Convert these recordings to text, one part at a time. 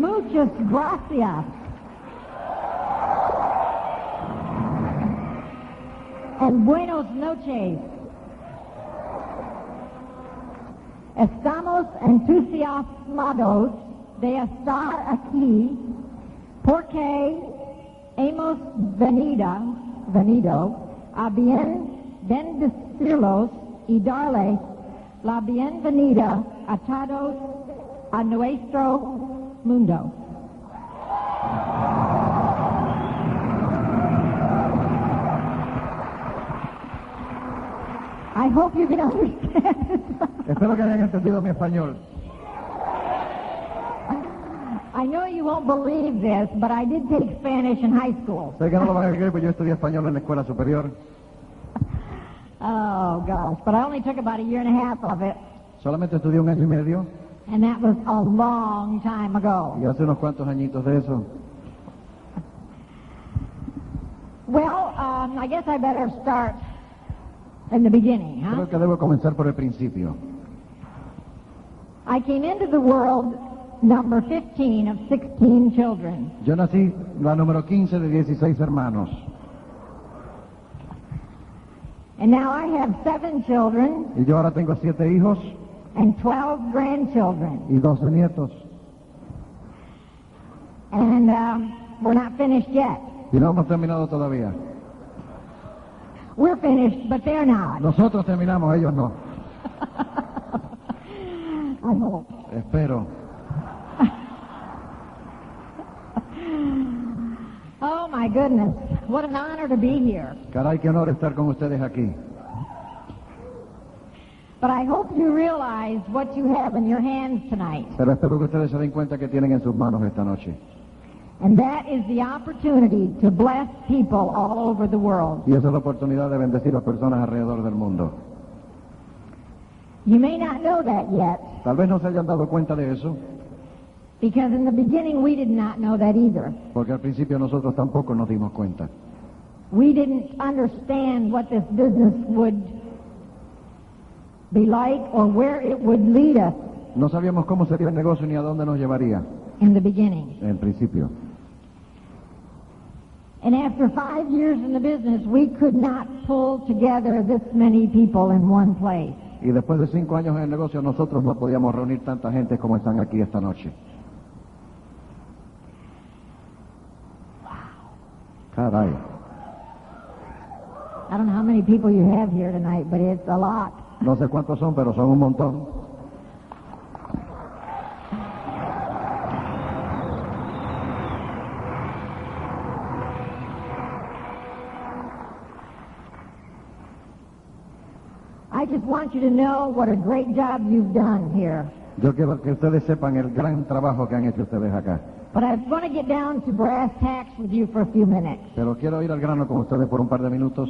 Muchas gracias. And buenas noches. Estamos entusiasmados de estar aquí porque hemos venido a bendecirlos y darles la bienvenida a todos a nuestro mundo. I hope you can understand. Espero que hayan entendido mi español. I know you won't believe this, but I did take Spanish in high school. Sé que no lo van a creer, pero yo estudié español en la escuela superior. Oh, gosh, but I only took about a year and a half of it, Solamente estudié 1 año y medio, and that was a long time ago. y hace unos cuantos añitos de eso. Well, I guess I better start in the beginning, huh? Creo que debo comenzar por el principio. I came into the world number 15 of 16 children. Yo nací la número 15 de 16 hermanos. And now I have 7 children Y yo ahora tengo 7 hijos and 12 grandchildren. y 12 nietos. And we're not finished yet. Y no hemos terminado todavía. We're finished, but they're not. Nosotros terminamos, ellos no. I hope. Espero. Oh, my goodness. What an honor to be here. Caray, qué honor estar con ustedes aquí. But I hope you realize what you have in your hands tonight. Pero espero que ustedes se den cuenta que tienen en sus manos esta noche. And that is the opportunity to bless people all over the world. Y esa es la oportunidad de bendecir a personas alrededor del mundo. You may not know that yet, Tal vez no se hayan dado cuenta de eso, because in the beginning we did not know that either. porque al principio nosotros tampoco nos dimos cuenta. We didn't understand what this business would be like or where it would lead us No sabíamos cómo sería el negocio ni a dónde nos llevaría in the beginning. en principio. And after 5 years in the business, we could not pull together this many people in one place. Y después de 5 años en el negocio, nosotros no podíamos reunir tanta gente como están aquí esta noche. Caray. I don't know how many people you have here tonight, but it's a lot. No sé cuántos son, pero son un montón. I just want you to know what a great job you've done here. Yo quiero que ustedes sepan el gran trabajo que han hecho ustedes acá. But I want to get down to brass tacks with you for a few minutes Pero quiero ir al grano con ustedes por un par de minutos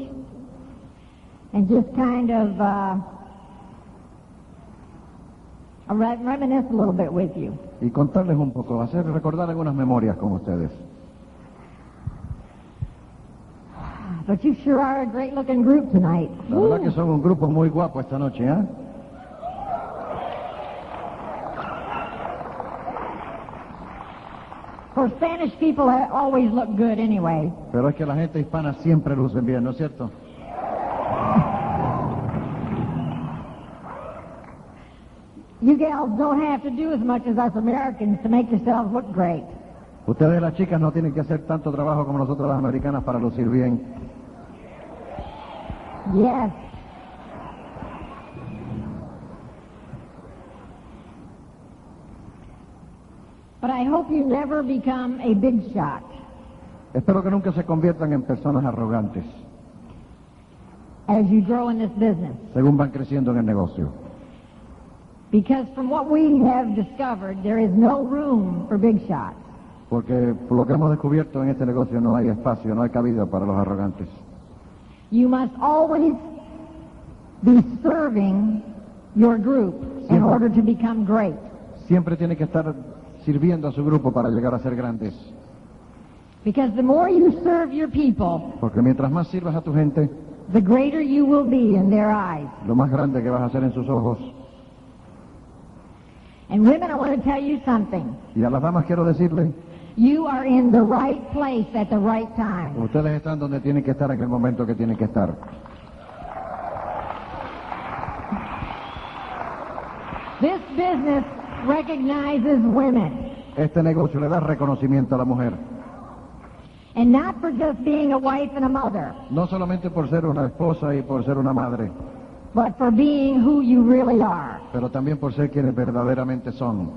and just kind of reminisce a little bit with you. y contarles un poco, recordar algunas memorias con ustedes. But you sure are a great-looking group tonight. La verdad que son un grupo muy guapo esta noche, ¿eh? For Spanish people always look good anyway. Pero es que la gente hispana siempre lucen bien, ¿no es cierto? You gals don't have to do as much as us Americans to make yourselves look great. Ustedes las chicas no tienen que hacer tanto trabajo como nosotros las americanas para lucir bien. Yes. But I hope you never become a big shot. Espero que nunca se conviertan en personas arrogantes, As you grow in this business. según van creciendo en el negocio. Because from what we have discovered, there is no room for big shots. Porque por lo que hemos descubierto en este negocio no hay espacio, no hay cabida para los arrogantes. You must always be serving your group in order to become great. Siempre tiene que estar sirviendo a su grupo para llegar a ser grandes. Because the more you serve your people, Porque mientras más sirvas a tu gente, the greater you will be in their eyes. lo más grande que vas a ser en sus ojos. And women, I want to tell you something. Y a las damas quiero decirle, You are in the right place at the right time. ustedes están donde tienen que estar en el momento que tienen que estar. This business recognizes women, Este negocio le da reconocimiento a la mujer, and not for just being a wife and a mother, no solamente por ser una esposa y por ser una madre, but for being who you really are. pero también por ser quienes verdaderamente son.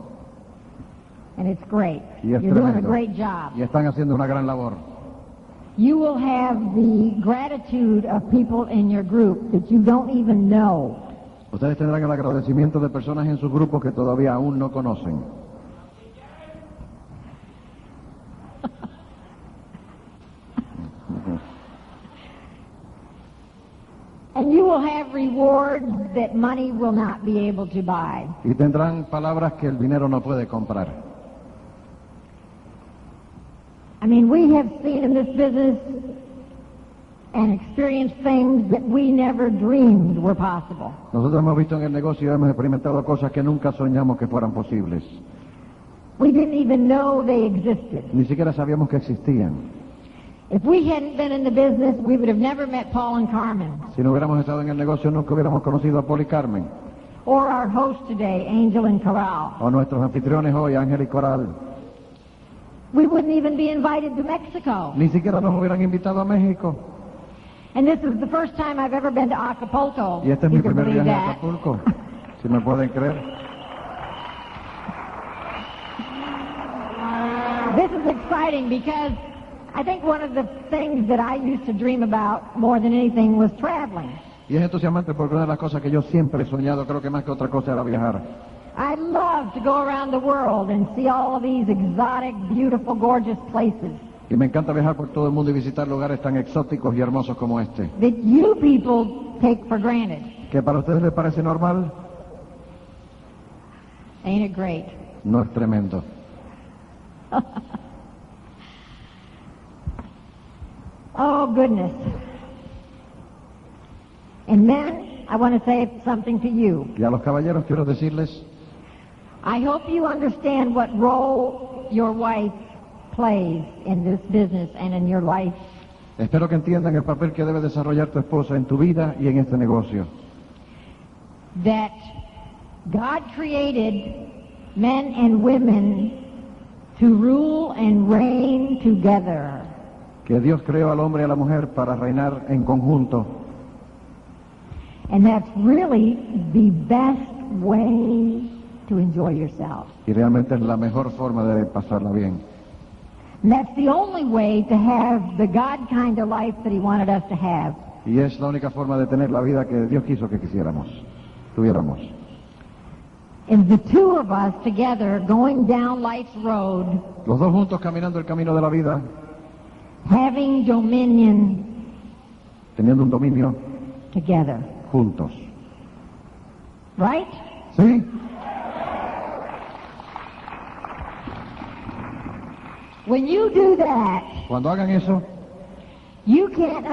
And it's great. Y es You're doing a tremendo. great job. Y están haciendo una gran labor. You will have the gratitude of people in your group that you don't even know. Ustedes tendrán el agradecimiento de personas en sus grupos que todavía aún no conocen. And you will have rewards that money will not be able to buy. Y tendrán palabras que el dinero no puede comprar. I mean, we have seen in this business and experienced things that we never dreamed were possible. Nosotros hemos visto en el negocio y hemos experimentado cosas que nunca soñamos que fueran posibles. We didn't even know they existed. Ni siquiera sabíamos que existían. If we hadn't been in the business, we would have never met Paul and Carmen, Si no hubiéramos estado en el negocio, nunca hubiéramos conocido a Paul y Carmen, or our host today, Angel and Corral. o nuestros anfitriones hoy, Ángel y Coral. We wouldn't even be invited to Mexico. Ni siquiera nos hubieran invitado a México. And this is the first time I've ever been to Acapulco. Y este es You mi can primer believe viaje a that. Acapulco, si me pueden creer. This is exciting because I think one of the things that I used to dream about more than anything was traveling. Y es entusiasmante porque una de las cosas que yo siempre he soñado, creo que más que otra cosa, era viajar. I'd love to go around the world and see all of these exotic, beautiful, gorgeous places Y me encanta viajar por todo el mundo y visitar lugares tan exóticos y hermosos como este. that you people take for granted. ¿Que para ustedes les parece normal? Ain't it great? No es tremendo. Oh, goodness. And men, I want to say something to you. Y a los caballeros quiero decirles, I hope you understand what role your wife plays in this business and in your life. espero que entiendan el papel que debe desarrollar tu esposa en tu vida y en este negocio. That God created men and women to rule and reign together. Que Dios creó al hombre y a la mujer para reinar en conjunto. And that's really the best way to enjoy yourself. Y realmente es la mejor forma de pasarla bien. And that's the only way to have the God kind of life that He wanted us to have. Y es la única forma de tener la vida que Dios quiso que tuviéramos. And the two of us together going down life's road, Los dos juntos caminando el camino de la vida, having dominion teniendo un dominio together. juntos. Right? ¿Sí? When you do that, Cuando hagan eso, you just can't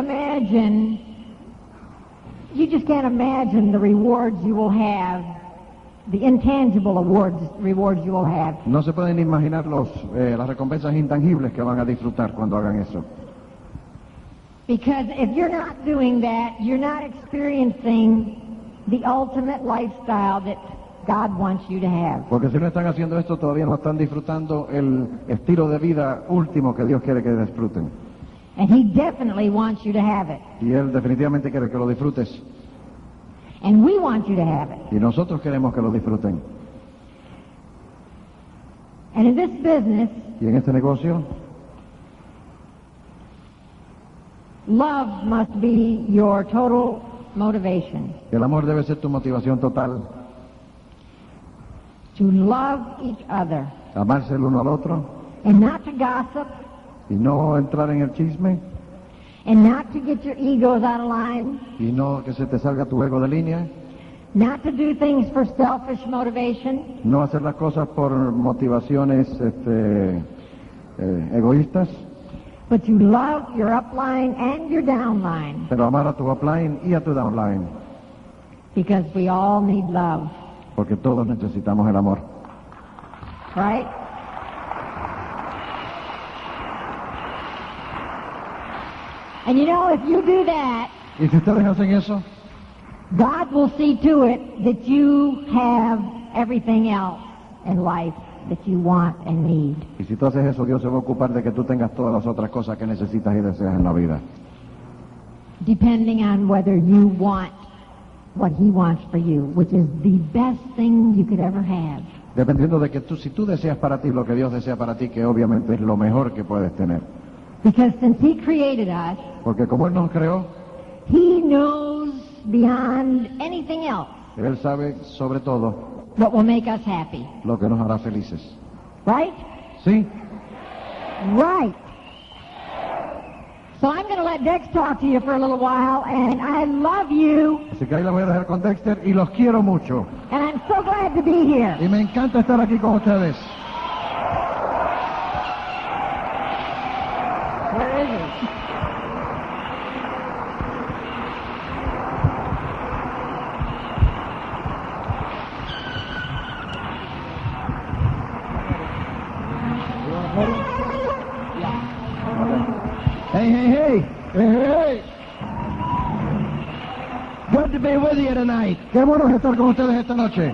imagine the rewards you will have, the intangible rewards you will have. no se pueden imaginar las recompensas intangibles que van a disfrutar cuando hagan eso. Because if you're not doing that, you're not experiencing the ultimate lifestyle that God wants you to have. Porque si no están haciendo esto, todavía no están disfrutando el estilo de vida último que Dios quiere que disfruten. And He definitely wants you to have it. Y Él definitivamente quiere que lo disfrutes. And we want you to have it. Y nosotros queremos que lo disfruten. And in this business, Y en este negocio, love must be your total motivation. el amor debe ser tu motivación total. To love each other. Amarse el uno al otro And not to gossip. y no entrar en el chisme And not to get your egos out of line. y no que se te salga tu ego de línea. Not to do things for selfish motivation. No hacer las cosas por motivaciones egoístas, But you love your upline and your downline. pero amar a tu upline y a tu downline, Because we all need love. porque todos necesitamos el amor. right? And you know, if you do that, Y si ustedes hacen eso, God will see to it that you have everything else in life that you want and need. y si tú haces eso, Dios se va a ocupar de que tú tengas todas las otras cosas que necesitas y deseas en la vida. Depending on whether you want what He wants for you, which is the best thing you could ever have. Dependiendo de que si tú deseas para ti lo que Dios desea para ti, que obviamente es lo mejor que puedes tener. Because since He created us, Porque como Él nos creó, He knows beyond anything else Él sabe sobre todo what will make us happy. lo que nos hará felices. Right? ¿Sí? Right. So I'm going to let Dex talk to you for a little while, and I love you, Así que ahí la voy a dejar con Dexter y los quiero mucho. and I'm so glad to be here. Y me encanta estar aquí con ustedes. Where is he? Hey, hey, hey. Hey, hey. Good to be with you tonight. Qué bueno es estar con ustedes esta noche.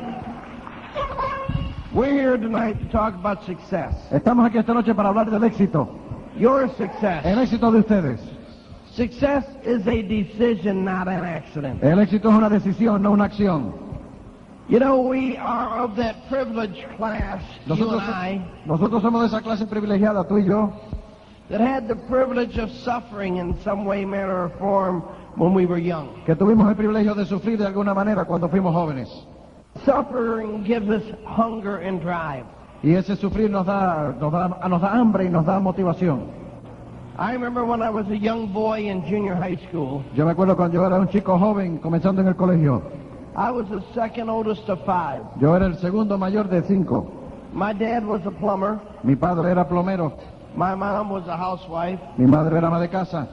We're here tonight to talk about success. Estamos aquí esta noche para hablar del éxito. Your success. El éxito de ustedes. Success is a decision, not an accident. El éxito es una decisión, no una acción. You know, we are of that privileged class, you Nosotros, and I, nosotros somos de esa clase privilegiada, tú y yo, that had the privilege of suffering in some way, manner, or form when we were young. que tuvimos el privilegio de sufrir de alguna manera cuando fuimos jóvenes. Suffering gives us hunger and drive. Y ese sufrir nos da hambre y nos da motivación. I remember when I was a young boy in junior high school, Yo me acuerdo cuando yo era un chico joven, comenzando en el colegio. I was the second oldest of 5. Yo era el segundo mayor de 5. My dad was a plumber. Mi padre era plomero, My mom was a housewife. mi madre era ama de casa.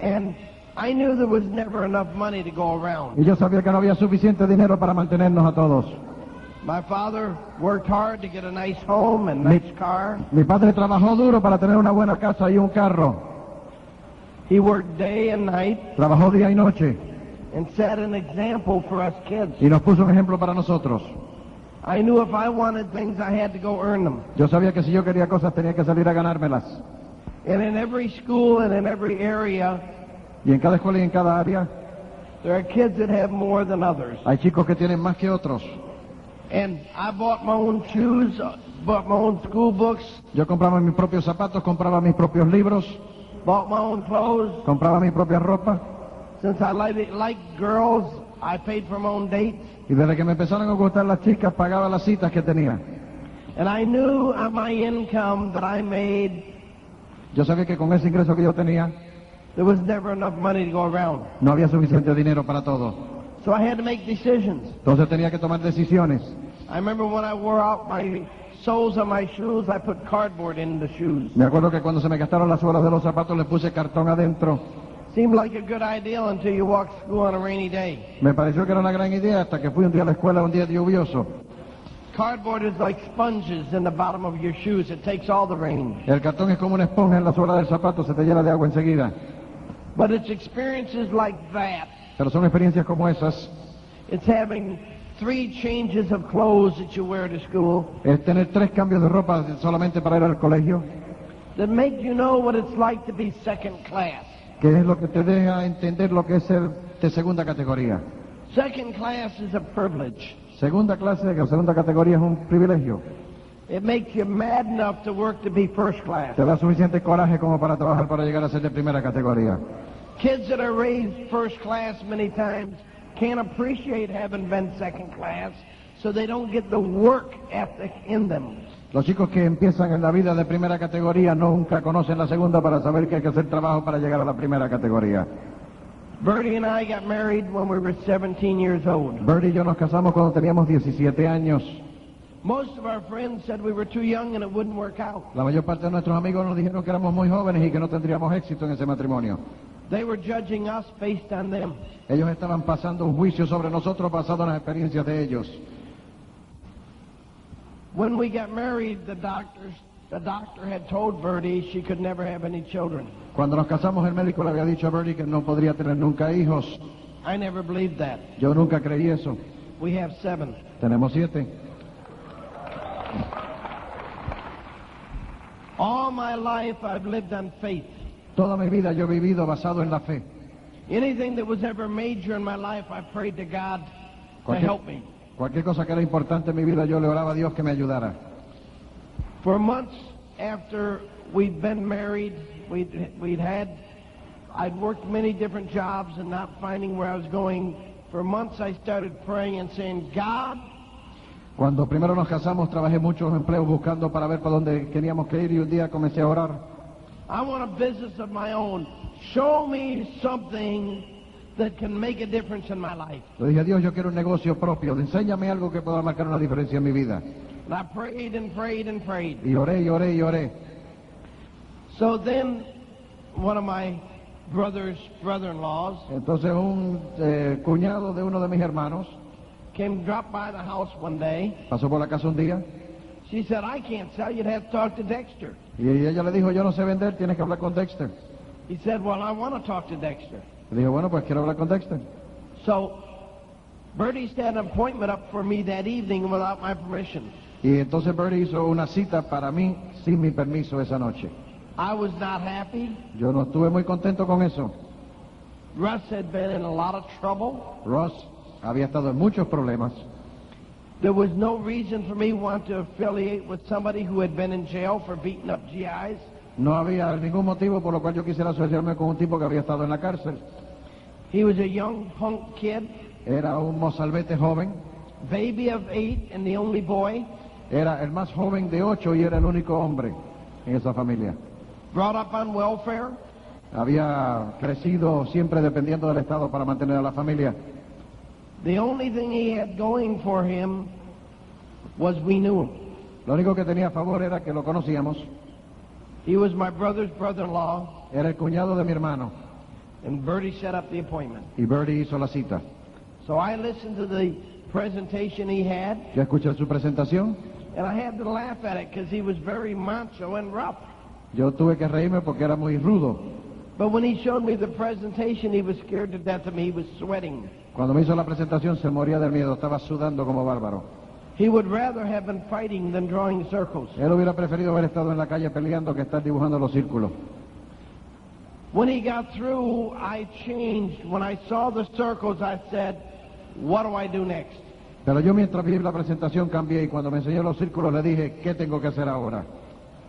And I knew there was never enough money to go around. Y yo sabía que no había suficiente dinero para mantenernos a todos. My father worked hard to get a nice home and nice car. Mi padre trabajó duro para tener una buena casa y un carro. He worked day and night Trabajó día y noche and set an example for us kids. y nos puso un ejemplo para nosotros. I knew if I wanted things, I had to go earn them. Yo sabía que si yo quería cosas tenía que salir a ganármelas. And in every school and in every area, Y en cada escuela y en cada área there are kids that have more than others. hay chicos que tienen más que otros. And I bought my own shoes, bought my own school books, Yo compraba mis propios zapatos, compraba mis propios libros, bought my own clothes. compraba mi propia ropa. Since I like girls, I paid for my own dates. Y desde que me empezaron a gustar las chicas, pagaba las citas que tenía. And I knew on my income that I made, Yo sabía que con ese ingreso que yo tenía, there was never enough money to go around. no había suficiente dinero para todo. So I had to make decisions. Entonces tenía que tomar decisiones. I remember when I wore out my soles on my shoes, I put cardboard in the shoes. Me acuerdo que cuando se me gastaron las suelas de los zapatos, le puse cartón adentro. Seemed like a good idea until you walk to school on a rainy day. Me pareció que era una gran idea hasta que fui un día a la escuela, un día lluvioso. Cardboard is like sponges in the bottom of your shoes. It takes all the rain. El cartón es como una esponja en la suela del zapato, se te llena de agua enseguida. But it's experiences like that. Pero son experiencias como esas. It's having 3 changes of clothes that you wear to school Es tener 3 cambios de ropa solamente para ir al colegio, that make you know what it's like to be second class. que es lo que te deja entender lo que es ser de segunda categoría. Second class is a privilege. Segunda clase, que segunda categoría es un privilegio. It makes you mad enough to work to be first class. Te da suficiente coraje como para trabajar para llegar a ser de primera categoría. Kids that are raised first class many times can't appreciate having been second class, so they don't get the work ethic in them. Los chicos que empiezan en la vida de primera categoría nunca conocen la segunda para saber que hay que hacer trabajo para llegar a la primera categoría. Birdie and I got married when we were 17 years old. Birdie y yo nos casamos cuando teníamos 17 años. Most of our friends said we were too young and it wouldn't work out. La mayor parte de nuestros amigos nos dijeron que éramos muy jóvenes y que no tendríamos éxito en ese matrimonio. They were judging us based on them. Ellos estaban pasando un juicio sobre nosotros basado en las experiencias de ellos. When we got married, the doctor had told Birdie she could never have any children. Cuando nos casamos, el médico le había dicho a Birdie que no podría tener nunca hijos. I never believed that. Yo nunca creí eso. We have 7. Tenemos 7. All my life I've lived on faith. Toda mi vida yo he vivido basado en la fe. Anything that was ever major in my life, I prayed to God to help me. Cualquier cosa que era importante en mi vida, yo le oraba a Dios que me ayudara. For months after we'd been married, I'd worked many different jobs and not finding where I was going. For months I started praying and saying, God, Cuando primero nos casamos, trabajé muchos empleos buscando para ver para dónde teníamos que ir y un día comencé a orar. I want a business of my own. Show me something that can make a difference in my life. Le dije a Dios, yo quiero un negocio propio. Enséñame algo que pueda marcar una diferencia en mi vida. And I prayed and prayed and prayed. Y oré y oré y oré. So then one of my brother-in-laws Entonces un cuñado de uno de mis hermanos dropped by the house one day. pasó por la casa un día She said, I can't sell, you'd have to talk to Dexter. y ella le dijo, yo no sé vender, tienes que hablar con Dexter. He said, well, I want to talk to Dexter. Le dije, bueno, pues quiero hablar con Dexter. So Birdie set an appointment up for me that evening without my permission. Y entonces Birdie hizo una cita para mí sin mi permiso esa noche. I was not happy. Yo no estuve muy contento con eso. Russ had been in a lot of trouble. Ross había estado en muchos problemas. There was no reason for me to want to affiliate with somebody who had been in jail for beating up GIs. No había ningún motivo por lo cual yo quisiera asociarme con un tipo que había estado en la cárcel. He was a young punk kid, Era un mozalbete joven. baby of 8 and the only boy, Era el más joven de 8 y era el único hombre en esa familia. brought up on welfare. Había crecido siempre dependiendo del Estado para mantener a la familia. The only thing he had going for him was we knew him. Lo único que tenía a favor era que lo conocíamos. He was my brother's brother-in-law, Era el cuñado de mi hermano. and Birdie set up the appointment. Y Birdie hizo la cita. So I listened to the presentation he had, Yo escuché su presentación. and I had to laugh at it because he was very macho and rough. Yo tuve que reírme porque era muy rudo. But when he showed me the presentation, he was scared to death of me. He was sweating. Cuando me hizo la presentación se moría del miedo. Estaba sudando como bárbaro. He would rather have been fighting than drawing circles. Él hubiera preferido haber estado en la calle peleando que estar dibujando los círculos. When he got through, I changed. When I saw the circles, I said, what do I do next? Pero yo mientras vi la presentación cambié y cuando me enseñó los círculos le dije, ¿qué tengo que hacer ahora?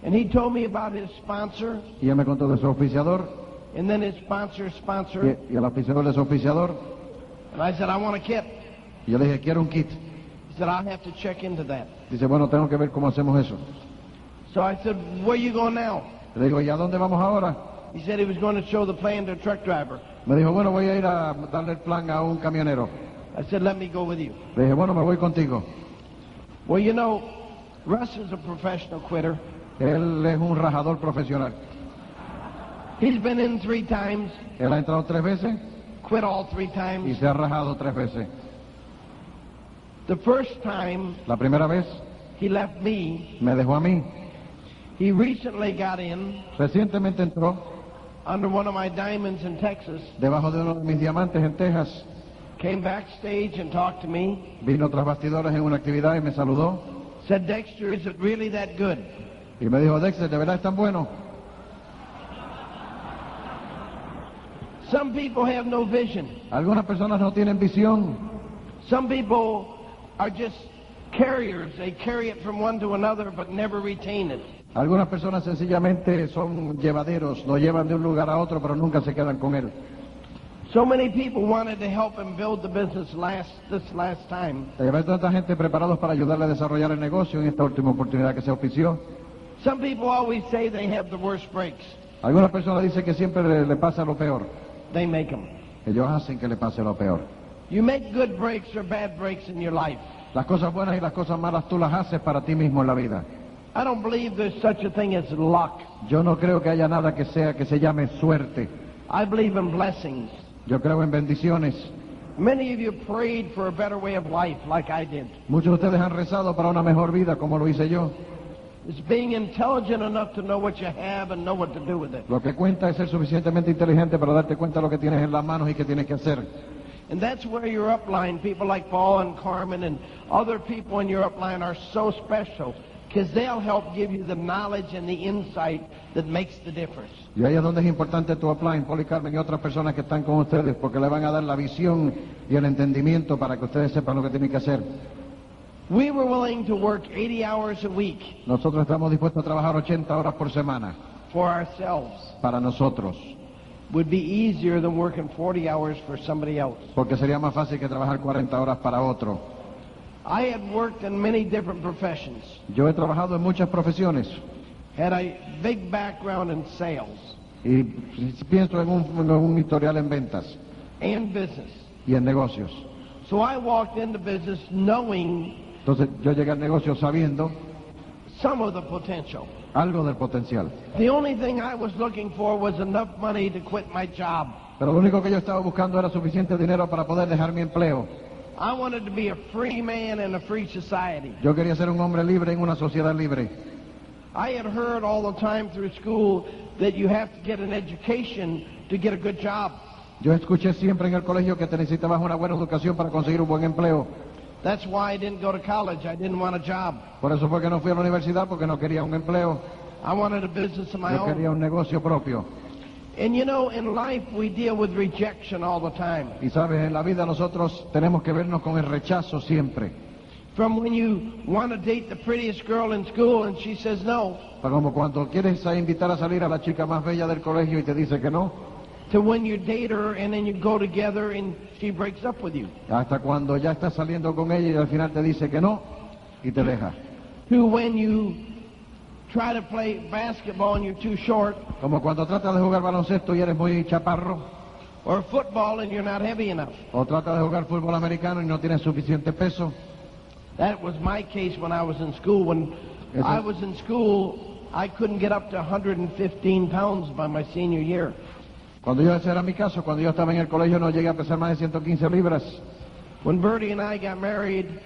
And he told me about his sponsor, Y él me contó de su oficiador and then his sponsor's sponsor. y el oficiador de su oficiador. And I said, I want a kit. Y yo le dije, quiero un kit. He said, I'll have to check into that. Dice, bueno, tengo que ver cómo hacemos eso. So I said, where you going now? Le digo, ¿y a dónde vamos ahora? He said he was going to show the plan to a truck driver. Me dijo, bueno, voy a ir a darle el plan a un camionero. I said, let me go with you. Le dije, bueno, me voy contigo. Well, you know, Russ is a professional quitter. Él es un rajador profesional. He's been in 3 times, Él ha entrado 3 veces quit all 3 y times. se ha rajado 3 veces. The first time La primera vez he left me, me dejó a mí. he recently got in Recientemente entró under one of my diamonds in Texas, debajo de uno de mis diamantes en Texas. came backstage and talked to me, Vino tras bastidores en una actividad y me saludó. said, Dexter, is it really that good? Y me dijo, Dexter, ¿de verdad es tan bueno? Some people have no vision. Algunas personas no tienen visión. Some people are just carriers. They carry it from one to another but never retain it. Algunas personas sencillamente son llevaderos, lo llevan de un lugar a otro, pero nunca se quedan con él. So many people wanted to help him build the business this last time. Hay tanta gente preparados para ayudarle a desarrollar el negocio en esta última oportunidad que se auspició. Some people always say they have the worst breaks. Algunas personas dicen que siempre le pasa lo peor. They make them. Ellos hacen que le pase lo peor. You make good breaks or bad breaks in your life. Las cosas buenas y las cosas malas tú las haces para ti mismo en la vida. I don't believe there's such a thing as luck. Yo no creo que haya nada que se llame suerte. I believe in blessings. Yo creo en bendiciones. Many of you prayed for a better way of life, like I did. Muchos de ustedes han rezado para una mejor vida, como lo hice yo. It's being intelligent enough to know what you have and know what to do with it. Lo que cuenta es ser suficientemente inteligente para darte cuenta de lo que tienes en las manos y qué tienes que hacer. And that's where your upline, people like Paul and Carmen and other people in your upline are so special, because they'll help give you the knowledge and the insight that makes the difference. Y ahí es donde es importante tu upline, Paul y Carmen y otras personas que están con ustedes, porque le van a dar la visión y el entendimiento para que ustedes sepan lo que tienen que hacer. We were willing to work 80 hours a week Nosotros estamos dispuestos a trabajar 80 horas por semana for ourselves. para nosotros, Would be easier than working 40 hours for somebody else. porque sería más fácil que trabajar 40 horas para otro. I had worked in many different professions. Yo he trabajado en muchas profesiones Had a big background in sales y pienso en un historial en ventas and business. y en negocios. So I walked into business knowing Entonces yo llegué al negocio sabiendo some of the potential. algo del potencial. The only thing I was looking for was enough money to quit my job. Pero lo único que yo estaba buscando era suficiente dinero para poder dejar mi empleo. I wanted to be a free man in a free society. Yo quería ser un hombre libre en una sociedad libre. I had heard all the time through school that you have to get an education to get a good job. Yo escuché siempre en el colegio que te necesitabas una buena educación para conseguir un buen empleo. That's why I didn't go to college. I didn't want a job. Por eso fue que no fui a la universidad, porque no quería un empleo. I wanted a business of my Yo quería own. un negocio propio. And you know, in life we deal with rejection all the time. Y sabes, en la vida nosotros tenemos que vernos con el rechazo siempre. From when you want to date the prettiest girl in school and she says no, Como cuando quieres invitar a salir a la chica más bella del colegio y te dice que no, to when you date her and then you go together and she breaks up with you, hasta cuando ya estás saliendo con ella y al final te dice que no y te deja. to when you try to play basketball and you're too short, Como cuando tratas de jugar baloncesto y eres muy chaparro, or football and you're not heavy enough. o tratas de jugar fútbol americano y no tienes suficiente peso. That was my case when I was in school. When I was in school, I couldn't get up to 115 pounds by my senior year. Cuando ese era mi caso, cuando yo estaba en el colegio no llegué a pesar más de 115 libras. When Birdie and I got married,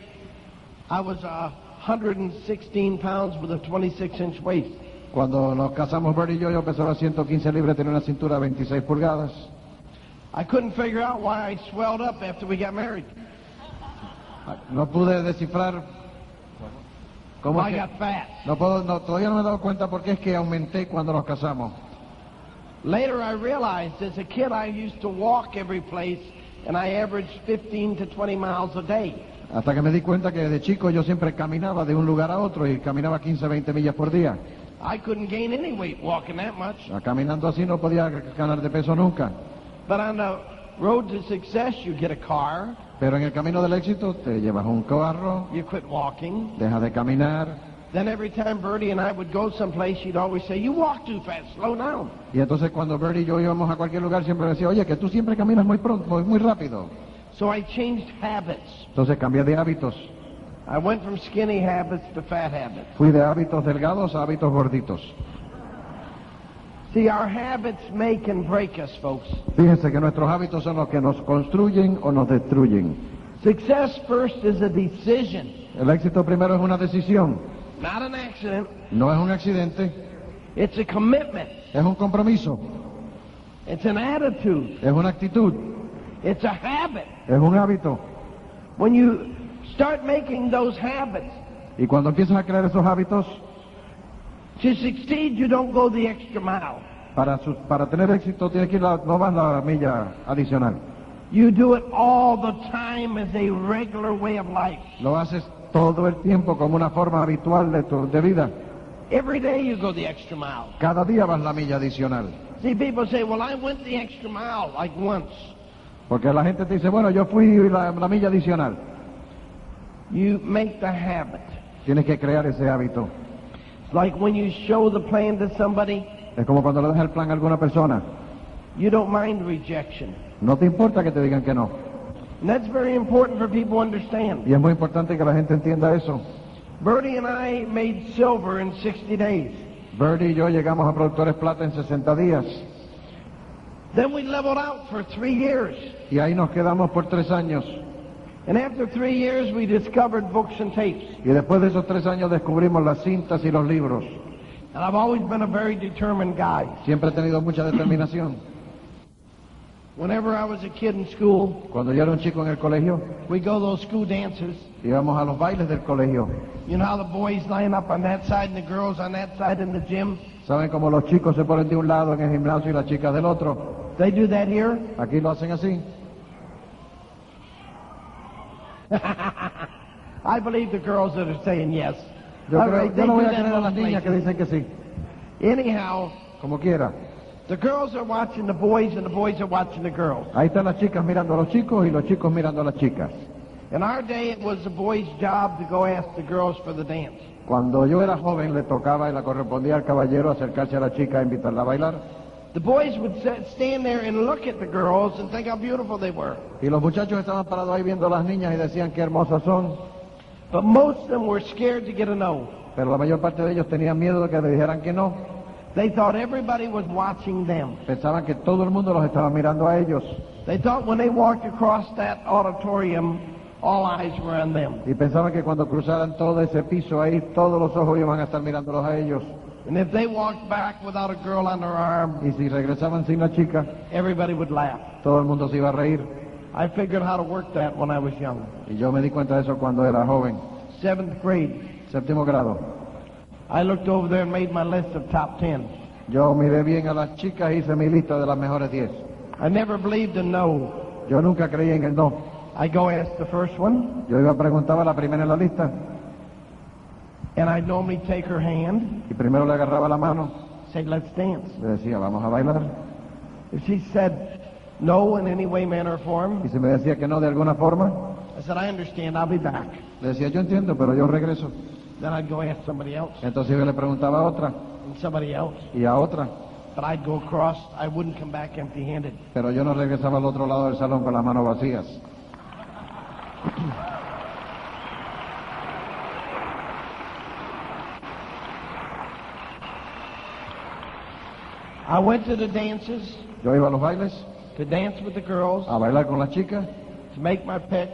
I was 116 pounds with a 26-inch waist. Cuando nos casamos Birdie y yo pesaba 115 libras, tenía una cintura de 26 pulgadas. I couldn't figure out why I swelled up after we got married. No pude descifrar cómo I es que... got fat. Todavía no me he dado cuenta por qué es que aumenté cuando nos casamos. Later I realized as a kid I used to walk every place and I averaged 15 to 20 miles a day. Hasta que me di cuenta que desde chico yo siempre caminaba de un lugar a otro y caminaba 15, 20 millas por día. I couldn't gain any weight walking that much. Caminando así no podía ganar de peso nunca. But on the road to success, you get a car, Pero en el camino del éxito te llevas un carro, you quit walking. dejas de caminar. Then every time Birdie and I would go someplace, she'd always say, you walk too fast, slow down. Y entonces cuando Birdie y yo íbamos a cualquier lugar siempre me decía, oye, que tú siempre caminas muy pronto, muy rápido. So I changed habits. Entonces cambié de hábitos. I went from skinny habits to fat habits. Fui de hábitos delgados a hábitos gorditos. See, our habits make and break us, folks. Fíjense que nuestros hábitos son los que nos construyen o nos destruyen. Success first is a decision, El éxito primero es una decisión, not an accident. no es un accidente, It's a commitment. es un compromiso, It's an attitude. es una actitud, It's a habit. es un hábito. When you start making those habits, Y cuando empiezas a crear esos hábitos, to succeed, you don't go the extra mile. para tener éxito tienes que ir no vas la milla adicional. You do it all the time as a regular way of life. Lo haces todo el tiempo como una forma habitual de vida. Every day you go the extra mile. Cada día vas la milla adicional. See, people say, well, I went the extra mile like once. Porque la gente te dice, bueno, yo fui la milla adicional. You make the habit. Tienes que crear ese hábito. Like when you show the plan to somebody, Es como cuando le das el plan a alguna persona. you don't mind rejection. No te importa que te digan que no. And that's very important for people to understand. Y es muy importante que la gente entienda eso. Birdie and I made silver in 60 days. Birdie y yo llegamos a productores plata en 60 días. Then we leveled out for 3 years. Y ahí nos quedamos por 3 años. And after 3 years, we discovered books and tapes. Y después de esos 3 años descubrimos las cintas y los libros. And I've always been a very determined guy. Siempre he tenido mucha determinación. Whenever I was a kid in school, Cuando yo era un chico en el colegio, we go to those school dances. íbamos a los bailes del colegio. You know how the boys line up on that side and the girls on that side in the gym? ¿Saben cómo los chicos se ponen de un lado en el gimnasio y las chicas del otro? They do that here. Aquí lo hacen así. I believe the girls that are saying yes. Yo All creo, right, yo they no voy do a that creer a in las most niñas que places. dicen que sí. Anyhow, Como quiera. the girls are watching the boys and the boys are watching the girls. Ahí están las chicas mirando a los chicos y los chicos mirando a las chicas. In our day, it was the boys' job to go ask the girls for the dance. Cuando yo era joven le tocaba y le correspondía al caballero acercarse a la chica e invitarla a bailar. The boys would stand there and look at the girls and think how beautiful they were. Y los muchachos estaban parados ahí viendo a las niñas y decían qué hermosas son. But most of them were scared to get a no. Pero la mayor parte de ellos tenían miedo de que le dijeran que no. They thought everybody was watching them. Pensaban que todo el mundo los estaba mirando a ellos. They thought when they walked across that auditorium, all eyes were on them. Y pensaban que cuando cruzaran todo ese piso ahí, todos los ojos iban a estar mirándolos a ellos. And if they walked back without a girl on their arm, Y si regresaban sin la chica, everybody would laugh. todo el mundo se iba a reír. I figured how to work that when I was young. Y yo me di cuenta de eso cuando era joven. 7th grade, 7º grado. I looked over there and made my list of top 10. Yo miré bien a las chicas y hice mi lista de las mejores 10. I never believed in no. Yo nunca creí en el no. I go ask the first one, Yo iba a preguntar a la primera en la lista and I'd normally take her hand, y primero le agarraba la mano. say, let's dance. Le decía, vamos a bailar. If she said no in any way, manner, or form, Y si me decía que no de alguna forma, I said, I understand, I'll be back. le decía, yo entiendo, pero yo regreso. Then I'd go ask somebody else, Entonces yo le preguntaba a otra and somebody else. y a otra, But I'd go across, I wouldn't come back empty-handed. pero yo no regresaba al otro lado del salón con las manos vacías. I went to the dances Yo iba a los bailes to dance with the girls, a bailar con las chicas to make my pick,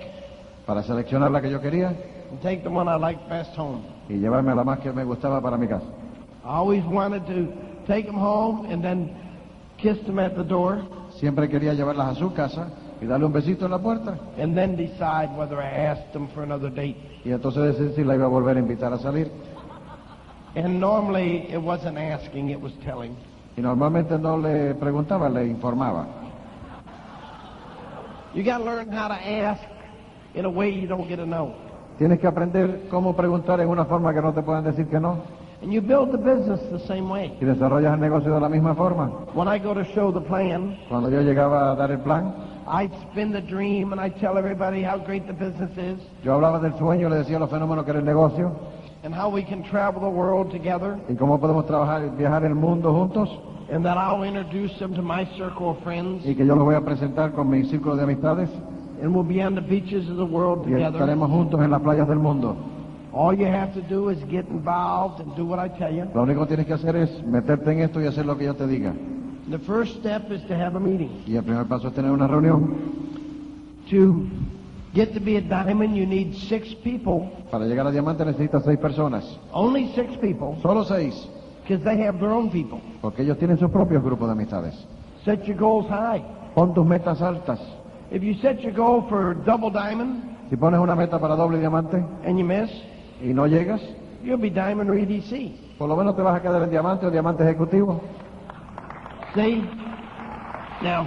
para seleccionar la que yo quería and take the one I liked best home. y llevarme a la más que me gustaba para mi casa. I always wanted to take them home and then kiss them at the door, Siempre quería llevarlas a su casa y darle un besito en la puerta and then decide whether I asked them for another date. y entonces decir si la iba a volver a invitar a salir. And normally it wasn't asking, it was telling. Y normalmente no le preguntaba, le informaba. You got to learn how to ask in a way you don't get a no. Tienes que aprender cómo preguntar en una forma que no te puedan decir que no. And you build the business the same way. Y desarrollas el negocio de la misma forma. When I go to show the plan, Cuando yo llegaba a dar el plan, I spin the dream and I tell everybody how great the business is yo hablaba del sueño, le decía los fenómenos que era el negocio and how we can travel the world together, y cómo podemos viajar el mundo juntos and that I'll introduce them to my circle of friends, y que yo los voy a presentar con mi círculo de amistades and we'll be on the beaches of the world y together. estaremos juntos en las playas del mundo. All you have to do is get involved and do what I tell you. Lo único que tienes que hacer es meterte en esto y hacer lo que yo te diga. The first step is to have a meeting. Y el primer paso es tener una reunión. To get to be a diamond, you need 6 people, Para llegar a diamante necesitas 6 personas. only 6 people, Solo 6, because they have their own people. porque ellos tienen sus propios grupos de amistades. Set your goals high. Pon tus metas altas. If you set your goal for double diamond Si pones una meta para doble diamante and you miss, y no llegas, you'll be diamond or EDC. por lo menos te vas a quedar en diamante o diamante ejecutivo. See? Now,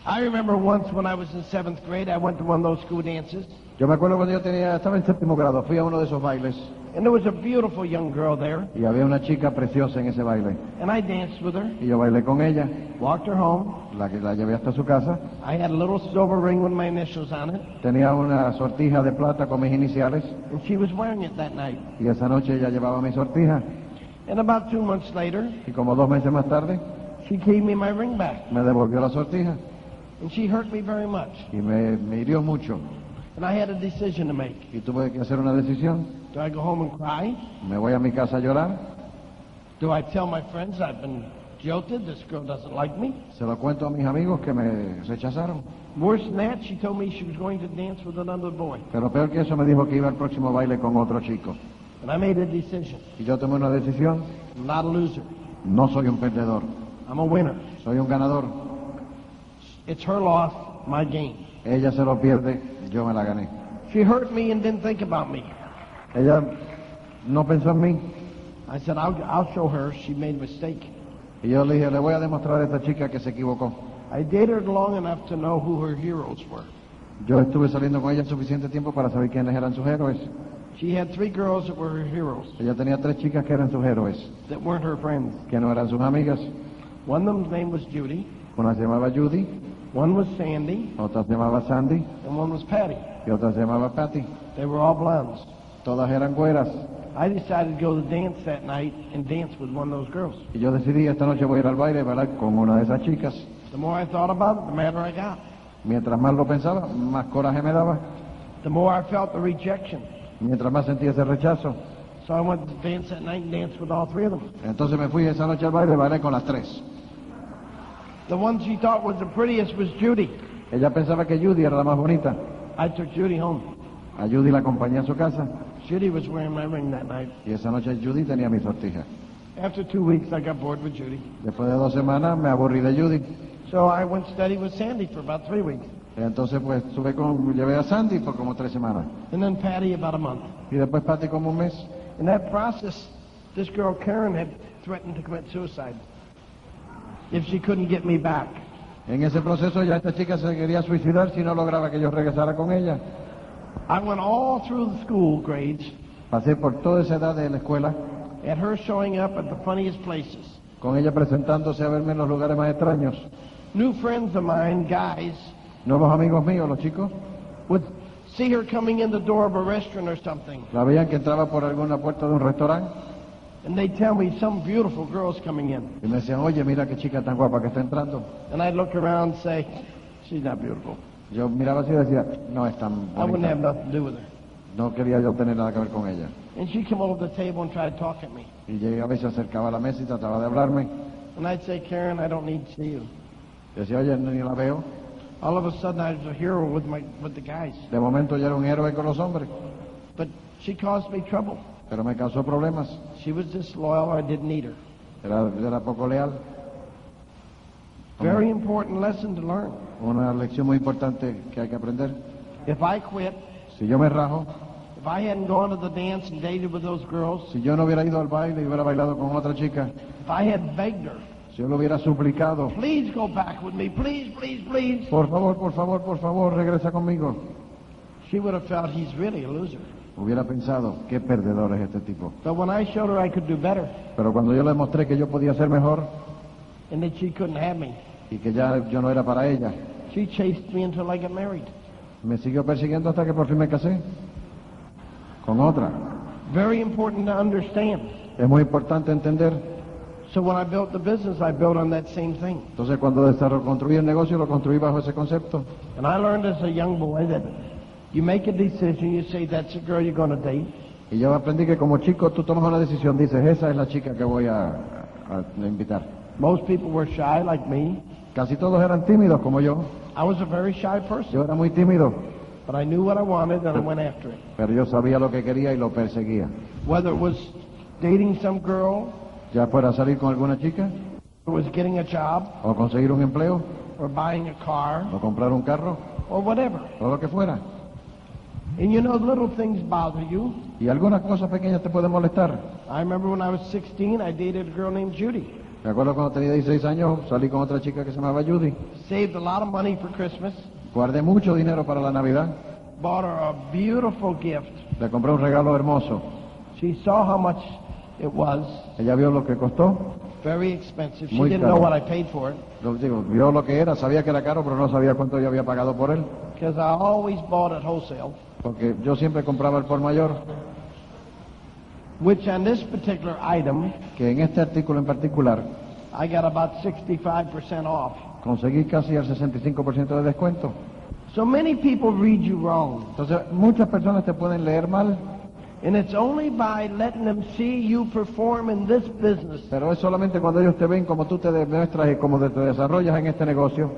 I remember once when I was in 7th grade, I went to one of those school dances, Yo me acuerdo cuando yo estaba en 7º grado, fui a uno de esos bailes and there was a beautiful young girl there, y había una chica preciosa en ese baile. and I danced with her, Y yo bailé con ella, walked her home. la llevé hasta su casa. I had a little silver ring with my initials on it, Tenía una sortija de plata con mis iniciales and she was wearing it that night. y esa noche ella llevaba mi sortija. And about 2 months later, Y como 2 meses más tarde, she gave me my ring back, me devolvió la sortija and she hurt me very much. y me hirió mucho. And I had a decision to make. Y tuve que hacer una decisión. Do I go home and cry? ¿Me voy a mi casa a llorar? Do I tell my friends I've been jilted? This girl doesn't like me. Se lo cuento a mis amigos que me rechazaron. Worse than that, she told me she was going to dance with another boy. Pero peor que eso, me dijo que iba al próximo baile con otro chico. And I made a decision. Y yo tomé una decisión. I'm not a loser. No soy un perdedor. I'm a winner. Soy un ganador. It's her loss, my gain. Ella se lo pierde, yo me la gané. She hurt me and didn't think about me. Ella no pensó en mí. I said, I'll show her she made a mistake. Y yo le dije, le voy a demostrar a esta chica que se equivocó. I dated her long enough to know who her heroes were. Yo estuve saliendo con ella suficiente tiempo para saber quiénes eran sus héroes. She had 3 girls that were her heroes, Ella tenía 3 chicas que eran sus héroes, that weren't her friends. que no eran sus amigas. One of them's name was Judy, Una se llamaba Judy, one was Sandy, otra se llamaba Sandy and one was Patty. y otra se llamaba Patty. They were all blondes. Todas eran güeras. I decided to go to the dance that night and dance with one of those girls. Y yo decidí, esta noche voy a ir al baile, ¿verdad?, con una de esas chicas. The more I thought about it, the madder I got. Mientras más lo pensaba, más coraje me daba. The more I felt the rejection. Mientras más sentía ese rechazo. So I went to dance that night and danced with all 3 of them. Entonces me fui esa noche al baile, bailé con las 3. The one she thought was the prettiest was Judy. Ella pensaba que Judy era la más bonita. I took Judy home. A Judy la acompañé a su casa. Judy was wearing my ring that night. Y esa noche Judy tenía mi sortija. After 2 weeks, I got bored with Judy. Después de 2 semanas me aburrí de Judy. So I went steady with Sandy for about 3 weeks. Entonces pues llevé a Sandy por como 3 semanas. And then Patty about a month. Y después Patty como un mes. In that process, this girl Karen had threatened to commit suicide if she couldn't get me back. En ese proceso ya esta chica se quería suicidar si no lograba que yo regresara con ella. I went all through the school grades Pasé por toda esa edad de la escuela, at her showing up at the funniest places. con ella presentándose a verme en los lugares más extraños. New friends of mine, guys, Nuevos amigos míos, los chicos, would see her coming in the door of a restaurant or something, la veían que entraba por alguna puerta de un restaurante and they'd tell me some beautiful girl's coming in. y me decían, oye, mira qué chica tan guapa que está entrando. And I'd look around and say, she's not beautiful. Yo miraba así y decía, no es tan I wouldn't have bonita. nothing to do with her. No quería yo tener nada que ver con ella. And she'd come over to the table and try to talk at me. Y ella a veces se acercaba a la mesa y trataba de hablarme. And I'd say, Karen, I don't need to see you. Y decía, oye, ni la veo. All of a sudden, I was a hero with the guys. De momento yo era un héroe con los hombres, But she caused me trouble. pero me causó problemas. She was disloyal, or I didn't need her. Era poco leal. Very important lesson to learn. Una lección muy importante que hay que aprender. If I quit, Si yo me rajo, if I hadn't gone to the dance and dated with those girls, si yo no hubiera ido al baile y hubiera bailado con otra chica, if I had begged her, si yo le hubiera suplicado, please go back with me, please, please, please, por favor, por favor, por favor, regresa conmigo, she would have felt he's really a loser. hubiera pensado, qué perdedor es este tipo. But when I showed her I could do better Pero cuando yo le mostré que yo podía ser mejor and that she couldn't have me, y que ya yo no era para ella, she chased me until I got married. me siguió persiguiendo hasta que por fin me casé con otra. Very important to understand. Es muy importante entender. So when I built the business, I built on that same thing. Entonces cuando construí el negocio, lo construí bajo ese concepto. And I learned as a young boy that you make a decision, you say, that's the girl you're going to date. Y yo aprendí que como chico tú tomas una decisión, dices, esa es la chica que voy a invitar. Most people were shy like me. Casi todos eran tímidos como yo. I was a very shy person, Yo era muy tímido, but I knew what I wanted and I went after it. pero yo sabía lo que quería y lo perseguía. Whether it was dating some girl, Ya fuera salir con alguna chica, or it was getting a job, o conseguir un empleo, or buying a car, o comprar un carro, or whatever. o lo que fuera. And you know, little things bother you. Y algunas cosas pequeñas te pueden molestar. I remember when I was 16, I dated a girl named Judy. Me acuerdo cuando tenía 16 años, salí con otra chica que se llamaba Judy. Saved a lot of money for Christmas. Guardé mucho dinero para la Navidad. Bought her a beautiful gift. Le compré un regalo hermoso. She saw how much it was. Ella vio lo que costó. Very expensive. She Muy didn't caro. know what I paid for it. Vio lo que era, sabía que era caro, pero no sabía cuánto yo había pagado por él. Because I always bought at wholesale. Porque yo siempre compraba el por mayor. Which on this particular item, Que en este artículo en particular, I got about 65% off. conseguí casi el 65% de descuento. So many people read you wrong. Entonces, muchas personas te pueden leer mal And it's only by letting them see you perform in this business Pero es solamente cuando ellos te ven como tú te demuestras y como te desarrollas en este negocio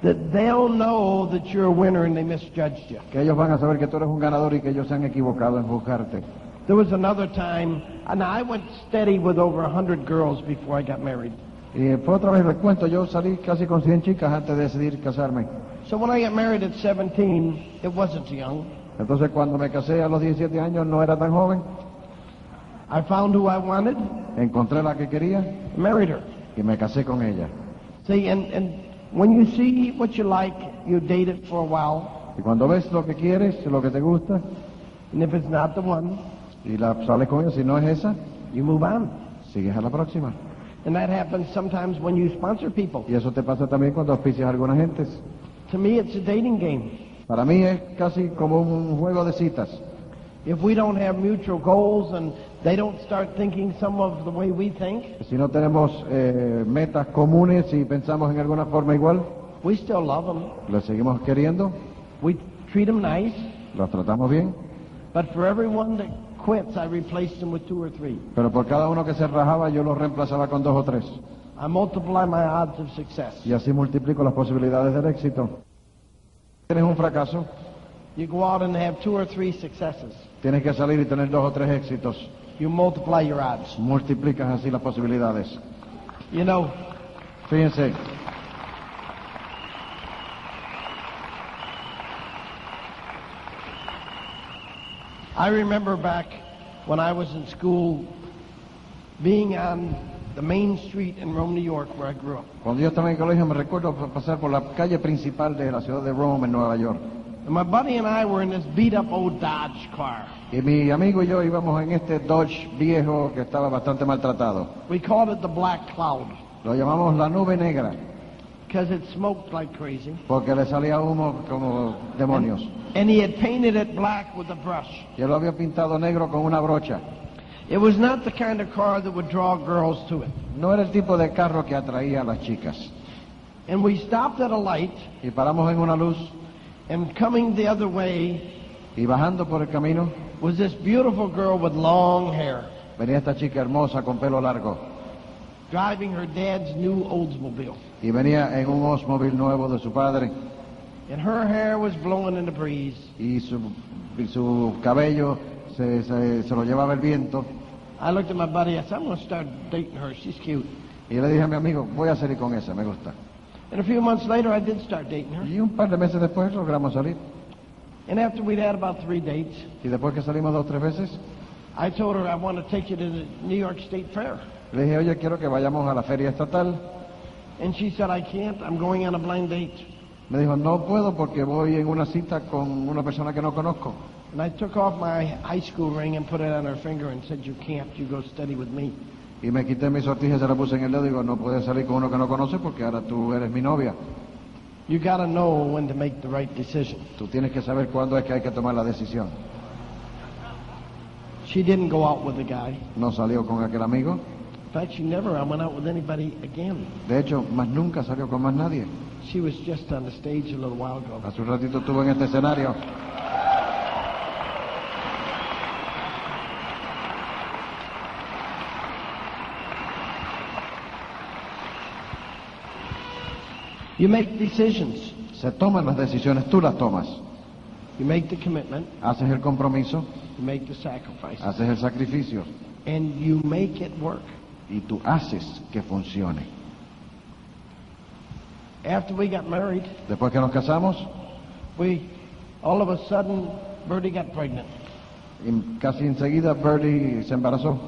that they'll know that you're a winner and they misjudged you. que ellos van a saber que tú eres un ganador y que ellos se han equivocado en juzgarte. There was another time, and I went steady with over 100 girls before I got married. Y fue otra vez les cuento, yo salí casi con 100 chicas antes de decidir casarme. So when I got married at 17, it wasn't young. Entonces cuando me casé a los 17 años no era tan joven. I found who I wanted, Encontré la que quería married her. y me casé con ella. See, and when you see what you like, you date it for a while, Y cuando ves lo que quieres, lo que te gusta, and if it's not the one, y sales con ella, si no es esa, you move on. sigues a la próxima. And that happens sometimes when you sponsor people. Y eso te pasa también cuando auspicias a algunas gentes. To me, it's a dating game. Para mí es casi como un juego de citas. If we don't have mutual goals and they don't start thinking some of the way we think, Si no tenemos metas comunes y pensamos en alguna forma igual, we still love them. les seguimos queriendo, We treat them nice, los tratamos bien, but for everyone that quits, I replaced them with 2 or 3. pero por cada uno que se rajaba yo los reemplazaba con 2 o 3. I multiply my odds of success. Y así multiplico las posibilidades del éxito. Tienes un fracaso, You go out and have 2 or 3 successes. tienes que salir y tener 2 o 3 éxitos. You multiply your odds. Multiplicas así las posibilidades. You know, Fíjense, I remember back when I was in school being on the main street in Rome, New York, where I grew up. cuando yo estaba en el colegio me recuerdo pasar por la calle principal de la ciudad de Rome, en Nueva York. And my buddy and I were in this beat-up old Dodge car. Y mi amigo y yo íbamos en este Dodge viejo que estaba bastante maltratado. We called it the Black Cloud Lo llamamos la nube negra, because it smoked like crazy. porque le salía humo como demonios. And he had painted it black with a brush. Y él lo había pintado negro con una brocha. It was not the kind of car that would draw girls to it. No era el tipo de carro que atraía a las chicas. And we stopped at a light, Y paramos en una luz, and coming the other way y bajando por el camino was this beautiful girl with long hair, venía esta chica hermosa con pelo largo. driving her dad's new Oldsmobile. Y venía en un Oldsmobile nuevo de su padre. And her hair was blowing in the breeze. Y su cabello se lo llevaba el viento. I looked at my buddy, I said, I'm going to start dating her. She's cute. Y le dije a mi amigo, voy a salir con esa, me gusta. And a few months later, I did start dating her. Y un par de meses después logramos salir. And after we'd had about 3 dates, Y después que salimos 2 o 3 veces, I told her I want to take you to the New York State Fair. le dije, oye, quiero que vayamos a la feria estatal. And she said, I can't. I'm going on a blind date. Me dijo, no puedo porque voy en una cita con una persona que no conozco. And I took off my high school ring and put it on her finger and said, you can't. You go steady with me. Y me quité mi sortija y se la puse en el dedo y digo, no puedes salir con uno que no conoce porque ahora tú eres mi novia. You got to know when to make the right decision. Tú tienes que saber cuándo es que hay que tomar la decisión. She didn't go out with the guy. No salió con aquel amigo. In fact, she never went out with anybody again. De hecho, más nunca salió con más nadie. She was just on the stage a little while ago. Hace un ratito estuvo en este escenario. You make decisions. Se toman las decisiones, tú las tomas. You make the commitment. Haces el compromiso, You make the sacrifice. haces el sacrificio And you make it work. y tú haces que funcione. After we got married, Después que nos casamos, all of a sudden, Birdie got pregnant. y casi enseguida Birdie se embarazó.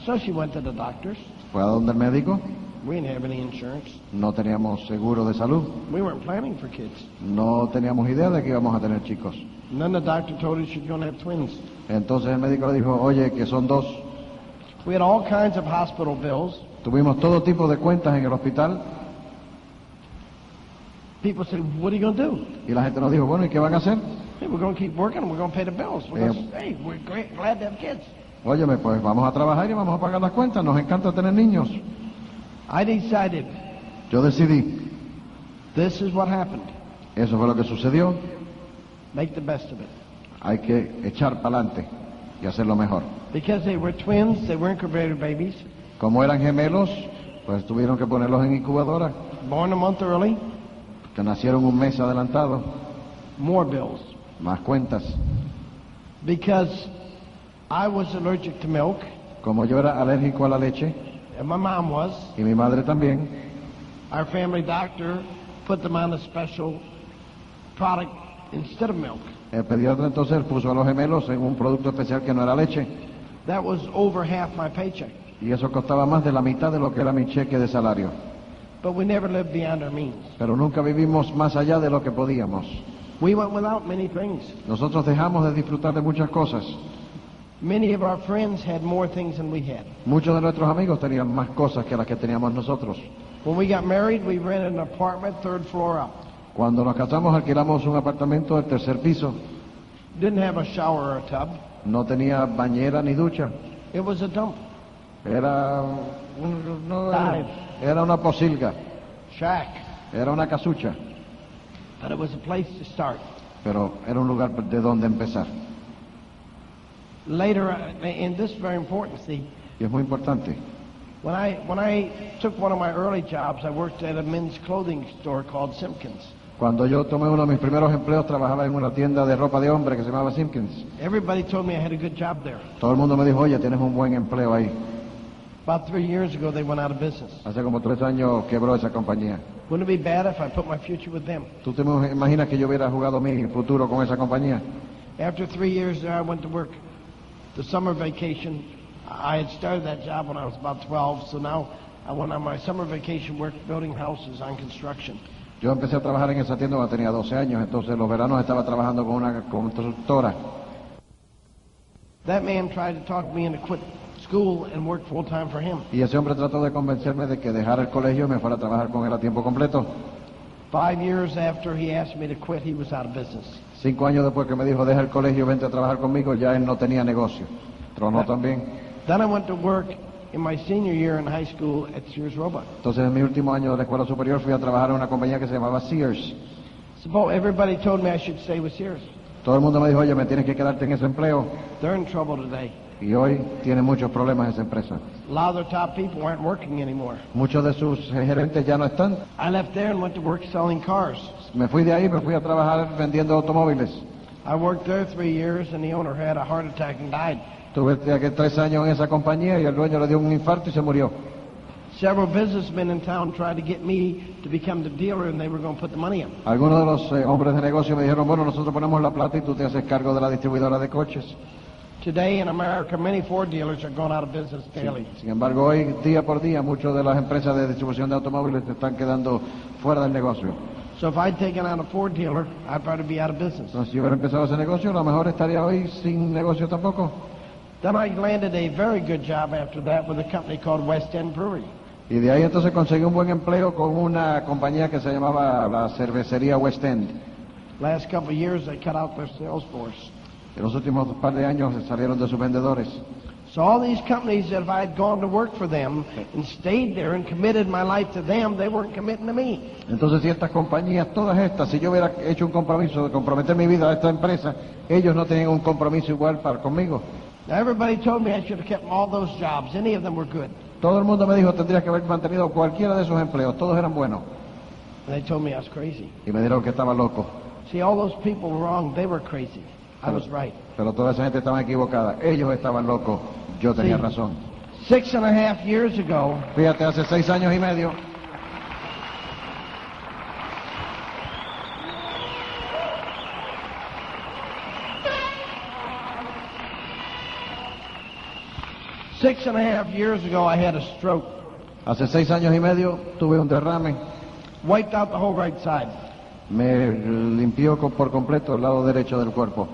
So she went to the doctors. Fue a donde el médico, We didn't have any insurance. no teníamos seguro de salud, We weren't planning for kids. no teníamos idea de que íbamos a tener chicos. And then the doctor told her she's going to have twins. Entonces el médico le dijo, oye, que son 2. We had all kinds of hospital bills. Tuvimos todo tipo de cuentas en el hospital People said, what are you going to do? y la gente nos dijo, bueno, ¿y qué van a hacer? Hey, we're going to keep working and we're going to pay the bills. Hey, we're glad to have kids. Óyeme, pues vamos a trabajar y vamos a pagar las cuentas, nos encanta tener niños. I decided Yo decidí, this is what happened. eso fue lo que sucedió, Make the best of it. hay que echar para adelante. y hacerlo mejor. Because they were twins, they were incubator babies, Como eran gemelos, pues tuvieron que ponerlos en incubadora, born a month early, que nacieron un mes adelantado, more bills. más cuentas. Because I was allergic to milk, Como yo era alérgico a la leche, and my mom was, y mi madre también, our family doctor put them on a special product instead of milk. el pediatra entonces puso a los gemelos en un producto especial que no era leche, That was over half my paycheck. y eso costaba más de la mitad de lo que era mi cheque de salario. But we never lived beyond our means. Pero nunca vivimos más allá de lo que podíamos. We went without many things. Nosotros dejamos de disfrutar de muchas cosas. Many of our friends had more things than we had. Muchos de nuestros amigos tenían más cosas que las que teníamos nosotros. When we got married, we rented an apartment, third floor up. Cuando nos casamos alquilamos un apartamento del tercer piso. Didn't have a shower or a tub. No tenía bañera ni ducha. It was a dump, Era, era una posilga, shack. era una casucha, But it was a place to start. pero era un lugar de donde empezar. Later, and this is very important, see, Y es muy importante. when I took one of my early jobs, I worked at a men's clothing store called Simpkins. Cuando yo tomé uno de mis primeros empleos, trabajaba en una tienda de ropa de hombre que se llamaba Simpkins. Everybody told me I had a good job there. Todo el mundo me dijo, oye, tienes un buen empleo ahí. About 3 years ago, they went out of business. Hace como 3 años quebró esa compañía. Wouldn't it be bad if I put my future with them? ¿Tú te imaginas que yo hubiera jugado mi futuro con esa compañía? After 3 years there, I went to work. The summer vacation, I had started that job when I was about 12, so now I went on my summer vacation work building houses on construction. Yo empecé a trabajar en esa tienda cuando tenía 12 años, entonces los veranos estaba trabajando con una constructora. That man tried to talk me into quit school and work full time for him. Y ese hombre trató de convencerme de que dejara el colegio y me fuera a trabajar con él a tiempo completo. 5 years after he asked me to quit, he was out of business. 5 años después que me dijo, deja el colegio, vente a trabajar conmigo, ya él no tenía negocio. Tronó también. Then I went to work in my senior year in high school at Sears Roebuck. Entonces en mi último año de la escuela superior fui a trabajar en una compañía que se llamaba Sears. Suppose everybody told me I should stay with Sears. Todo el mundo me dijo, oye, me tienes que quedarte en ese empleo. They're in trouble today. Y hoy tiene muchos problemas esa empresa. A lot of their top people aren't working anymore. Muchos de sus gerentes ya no están. I left there and went to work selling cars. Me fui de ahí, me fui a trabajar vendiendo automóviles. I worked there 3 years and the owner had a heart attack and died. Tuve 3 años en esa compañía y el dueño le dio un infarto y se murió. Several businessmen in town tried to get me to become the dealer and they were going to put the money in. Algunos de los hombres de negocio me dijeron, bueno, nosotros ponemos la plata y tú te haces cargo de la distribuidora de coches. Today in America, many Ford dealers are going out of business daily. Sin embargo, hoy, día por día, muchas de las empresas de distribución de automóviles se están quedando fuera del negocio. So if I'd taken on a Ford dealer, I'd probably be out of business. Entonces, si hubiera empezado ese negocio, a lo mejor estaría hoy sin negocio tampoco. Then I landed a very good job after that with a company called West End Brewery. Y de ahí entonces conseguí un buen empleo con una compañía que se llamaba la cervecería West End. Last couple of years, they cut out their sales force. En los últimos par de años salieron de sus vendedores. So all these companies that if I had gone to work for them and stayed there and committed my life to them, they weren't committing to me. Entonces, si estas compañías, todas estas, si yo hubiera hecho un compromiso de comprometer mi vida a esta empresa, ellos no tenían un compromiso igual para conmigo. Now everybody told me I should have kept all those jobs. Any of them were good. Todo el mundo me dijo tendrías que haber mantenido cualquiera de esos empleos, todos eran buenos. And they told me I was crazy. Y me dijeron que estaba loco. See, all those people were wrong. They were crazy. I was right. Pero toda esa gente estaba equivocada. Ellos estaban locos. Yo tenía razón. 6.5 years ago, Fíjate, hace 6 años y medio, I had a stroke. hace 6 años y medio tuve un derrame. Wiped out the whole right side. Me limpió por completo el lado derecho del cuerpo.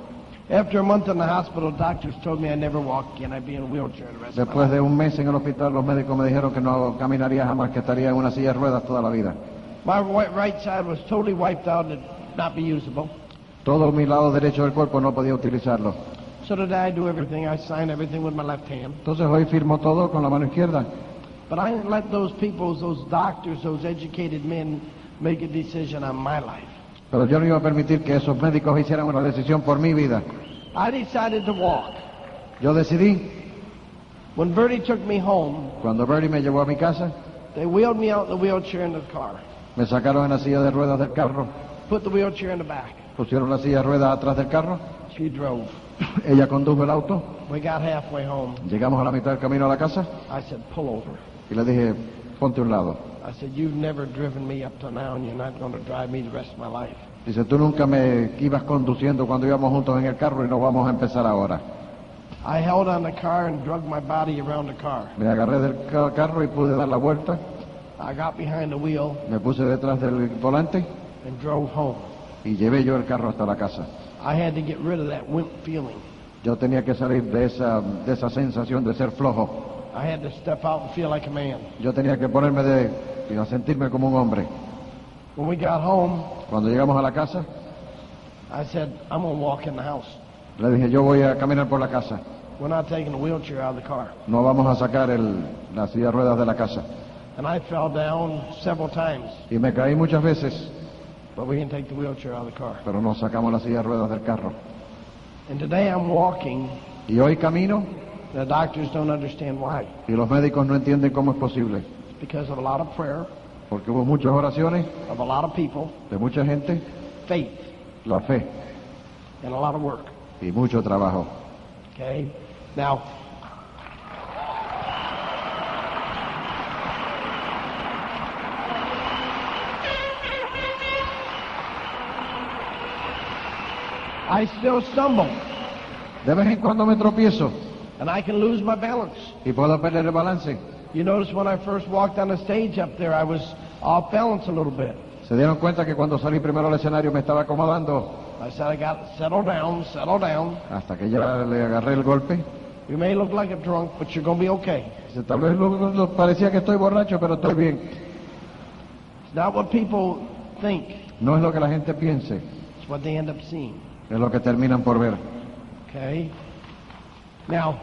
After a month in the hospital, doctors told me I'd never walk again. I'd be in a wheelchair the rest of my Después life. de un mes en el hospital, los médicos me dijeron que no caminaría jamás, que estaría en una silla de ruedas toda la vida. My right side was totally wiped out and not be usable. Todo mi lado derecho del cuerpo no podía utilizarlo. So today I do everything. I sign everything with my left hand. Entonces hoy firmo todo con la mano izquierda. But I didn't let those people, those doctors, those educated men make a decision on my life. Pero yo no iba a permitir que esos médicos hicieran una decisión por mi vida. I decided to walk. Yo decidí, When Birdie took me home, cuando Birdie me llevó a mi casa, they wheeled me out in the wheelchair into the car, me sacaron en la silla de ruedas del carro, put the wheelchair in the back. pusieron la silla de ruedas atrás del carro, She drove. ella condujo el auto, We got halfway home. llegamos a la mitad del camino a la casa I said, pull over. y le dije, ponte a un lado. I said, you've never driven me up to now, and you're not going to drive me the rest of my life. Dice, tú nunca me ibas conduciendo cuando íbamos juntos en el carro y no vamos a empezar ahora. I held on the car and drug my body around the car. Me agarré del carro y pude dar la vuelta, I got behind the wheel me puse detrás del volante and drove home. y llevé yo el carro hasta la casa. I had to get rid of that wimp feeling. Yo tenía que salir de esa sensación de ser flojo. I had to step out and feel like a man. Yo tenía que ponerme y a sentirme como un hombre. When we got home, Cuando llegamos a la casa, I said, I'm going to walk in the house. le dije, yo voy a caminar por la casa. We're not taking the wheelchair out of the car. No vamos a sacar la silla de ruedas de la casa. And I fell down several times, Y me caí muchas veces, but we didn't take the wheelchair out of the car. pero no sacamos la silla de ruedas del carro. And today I'm walking. Y hoy camino The doctors don't understand why. y los médicos no entienden cómo es posible. It's because of a lot of prayer, Porque hubo muchas oraciones of a lot of people, de mucha gente, faith, la fe and a lot of work. y mucho trabajo. Okay? Now, I still stumble, De vez en cuando me tropiezo and I can lose my balance. y puedo perder el balance. You notice when I first walked on the stage up there, I was off balance a little bit. Se dieron cuenta que cuando salí primero al escenario me estaba acomodando I said, I got to settle down, settle down. hasta que ya le agarré el golpe. You may look like a drunk, but you're going to be okay. Dice, tal vez parecía que estoy borracho, pero estoy bien. It's not what people think. No es lo que la gente piense, It's what they end up seeing. es lo que terminan por ver. Okay? Now,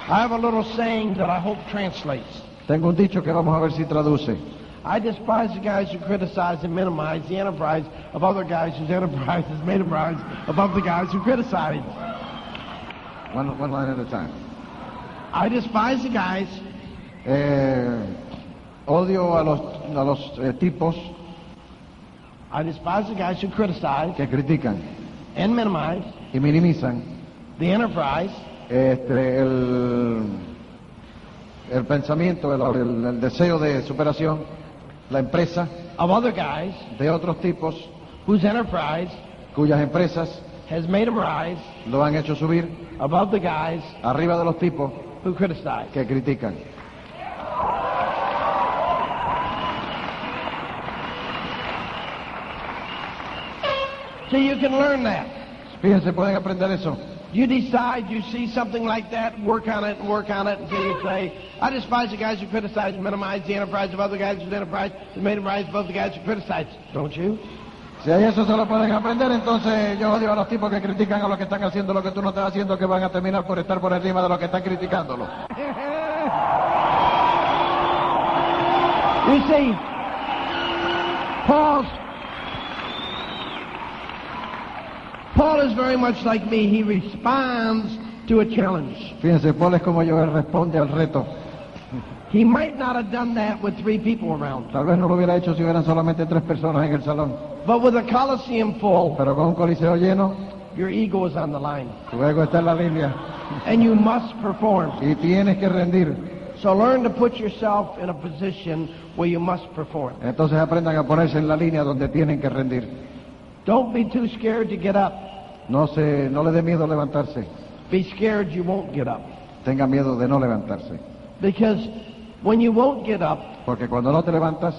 I have a little saying that I hope translates. Tengo un dicho que vamos a ver si traduce. I despise the guys who criticize and minimize the enterprise of other guys whose enterprise is made of rise above the guys who criticize. One line at a time. I despise the guys Odio a los tipos I despise the guys who criticize que critican and minimize y minimizan the enterprise el pensamiento, el deseo de superación, la empresa of other guys de otros tipos whose enterprise cuyas empresas has made them rise lo han hecho subir above the guys arriba de los tipos who criticize. que critican. So you can learn that. Fíjense, pueden aprender eso. You decide, you see something like that, work on it until you say, I despise the guys who criticize and minimize the enterprise of other guys whose enterprise has made them rise above the guys who criticize. Don't you? Si a eso se lo pueden aprender, entonces yo odio a los tipos que critican a los que están haciendo lo que tú no estás haciendo, que van a terminar por estar por encima de los que están criticándolo. You see, Paul is very much like me. He responds to a challenge. Fíjense, Paul es como yo, él responde al reto. He might not have done that with 3 people around. Tal vez no lo hubiera hecho si hubieran solamente 3 personas en el salón. But with a Colosseum full, Pero con un coliseo lleno, your ego is on the line. tu ego está en la línea And you must perform. y tienes que rendir. So learn to put yourself in a position where you must perform. Entonces aprendan a ponerse en la línea donde tienen que rendir. Don't be too scared to get up. No le dé miedo levantarse. Be scared you won't get up. Tenga miedo de no levantarse. Because when you won't get up, Porque cuando no te levantas,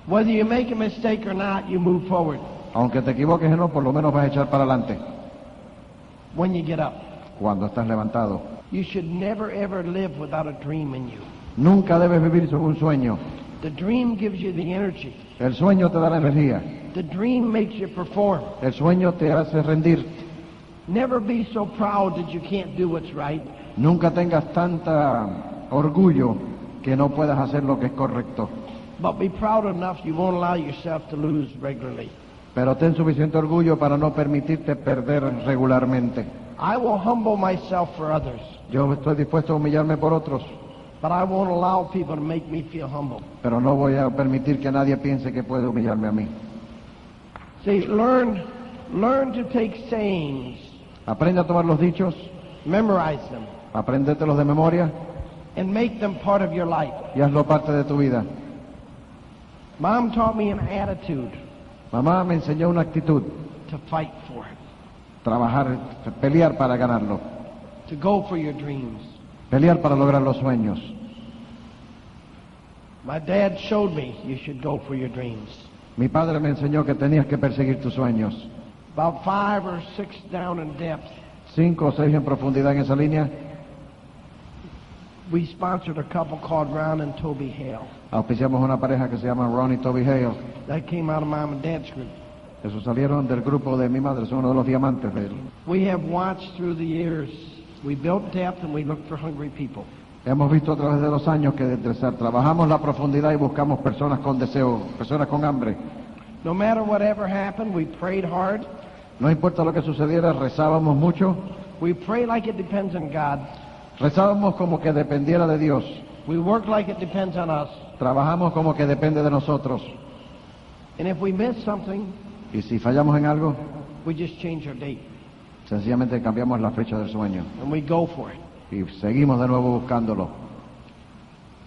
whether you make a mistake or not, you move forward. aunque te equivoques o no, por lo menos vas a echar para adelante. When you get up, Cuando estás levantado. you should never ever live without a dream in you. Nunca debes vivir sobre un sueño. The dream gives you the energy. El sueño te da la energía. The dream makes you perform. El sueño te hace rendir. Never be so proud that you can't do what's right. Nunca tengas tanta orgullo que no puedas hacer lo que es correcto. But be proud enough you won't allow yourself to lose regularly. Pero ten suficiente orgullo para no permitirte perder regularmente. I will humble myself for others, Yo estoy dispuesto a humillarme por otros, but I won't allow people to make me feel humble. pero no voy a permitir que nadie piense que puede humillarme a mí. See, learn to take sayings, Aprende a tomar los dichos, memorize them, apréndetelos de memoria and make them part of your life. y hazlo parte de tu vida. Mom taught me an attitude Mamá me enseñó una actitud, to fight for it, trabajar, pelear para ganarlo, to go for your dreams. pelear para lograr los sueños. My dad showed me you should go for your dreams. Mi padre me enseñó que tenías que perseguir tus sueños. About 5 or 6 down in depth, 5 o 6 en profundidad en esa línea, we sponsored a couple called Ron and Toby Hale. auspiciamos una pareja que se llama Ron y Toby Hale. That came out of Mom and Dad's group. Esos salieron del grupo de mi madre, son uno de los diamantes de él. We have watched through the years. We built depth and we looked for hungry people. Hemos visto a través de los años que trabajamos la profundidad y buscamos personas con deseo, personas con hambre. No matter whatever happened, we prayed hard. No importa lo que sucediera, rezábamos mucho. We pray like it depends on God. Rezábamos como que dependiera de Dios. We work like it depends on us. Trabajamos como que depende de nosotros. And if we miss something, Y si fallamos en algo, we just change our date sencillamente cambiamos la fecha del sueño. and we go for it. Y seguimos de nuevo buscándolo.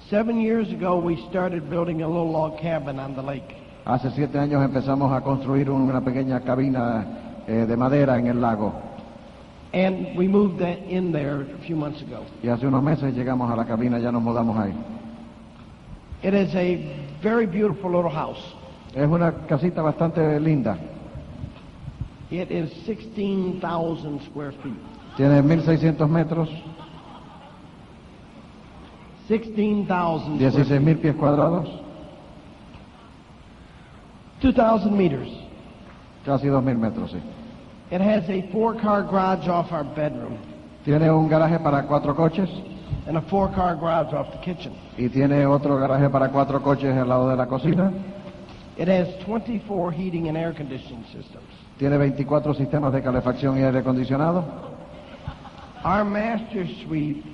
7 years ago, we started building a little log cabin on the lake. Hace 7 años empezamos a construir una pequeña cabina de madera en el lago. And we moved that in there a few months ago. Y hace unos meses llegamos a la cabina, ya nos mudamos ahí. It is a very beautiful little house. Es una casita bastante linda. It is 16,000 square feet. Tiene 1.600 metros, 16,000 square feet. 16.000 pies cuadrados, 2,000 meters. casi 2.000 metros, sí. It has a 4-car garage off our bedroom Tiene un garaje para 4 coches and a 4-car garage off the kitchen. y tiene otro garaje para 4 coches al lado de la cocina. It has 24 heating and air conditioning systems. Tiene 24 sistemas de calefacción y aire acondicionado. Our master suite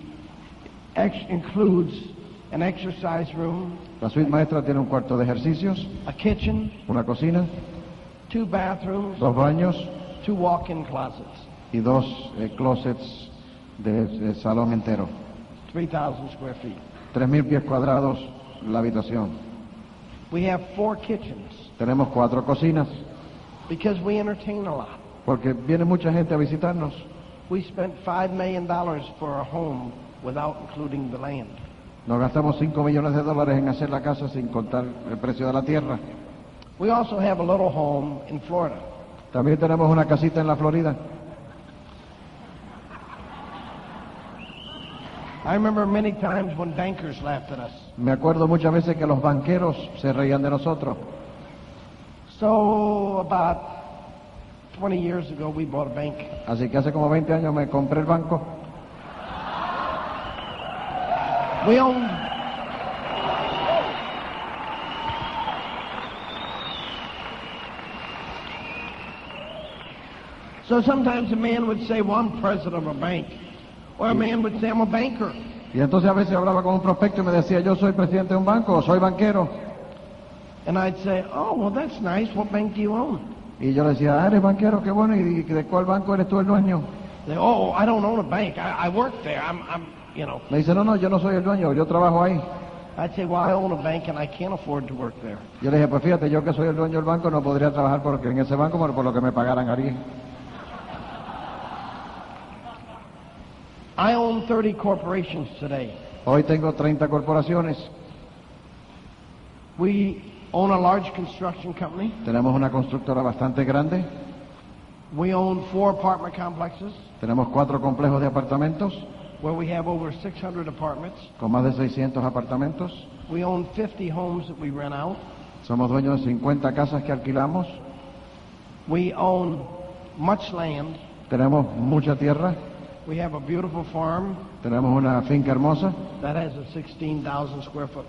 includes an exercise room, La suite maestra tiene un cuarto de ejercicios, a kitchen, una cocina, 2 bathrooms, 2 baños 2 walk-in closets, y 2 closets de salón entero. 3,000 square feet. 3.000 pies cuadrados la habitación. We have 4 kitchens Tenemos 4 cocinas because we entertain a lot. porque viene mucha gente a visitarnos. We spent $5 million for a home without including the land. Nos gastamos $5 millones en hacer la casa sin contar el precio de la tierra. We also have a little home in Florida. También tenemos una casita en la Florida. I remember many times when bankers laughed at us. Me acuerdo muchas veces que los banqueros se reían de nosotros. So about 20 years ago, we bought a bank. Así que hace como 20 años me compré el banco. We owned So sometimes a man would say, well, I'm president of a bank. Or a man would say, I'm a banker. Y entonces a veces hablaba con un prospecto y me decía, yo soy presidente de un banco o soy banquero. And I'd say, oh, well, that's nice. What bank do you own? Y yo le decía, eres banquero, qué bueno, ¿y de cuál banco eres tú el dueño? They, oh, I don't own a bank. I work there. You know. Me dice, no, yo no soy el dueño, yo trabajo ahí. I'd say, well, I own a bank and I can't afford to work there. Yo le dije, pues fíjate, yo que soy el dueño del banco no podría trabajar porque en ese banco por lo que me pagaran haría. I own 30 corporations today. Hoy tengo 30 corporaciones. We own a large construction company. Tenemos una constructora bastante grande. We own 4 apartment complexes Tenemos 4 complejos de apartamentos where we have over 600 apartments. con más de 600 apartamentos. We own 50 homes that we rent out. Somos dueños de 50 casas que alquilamos. We own much land. Tenemos mucha tierra. We have a beautiful farm Tenemos una finca hermosa that has a 16,000 square foot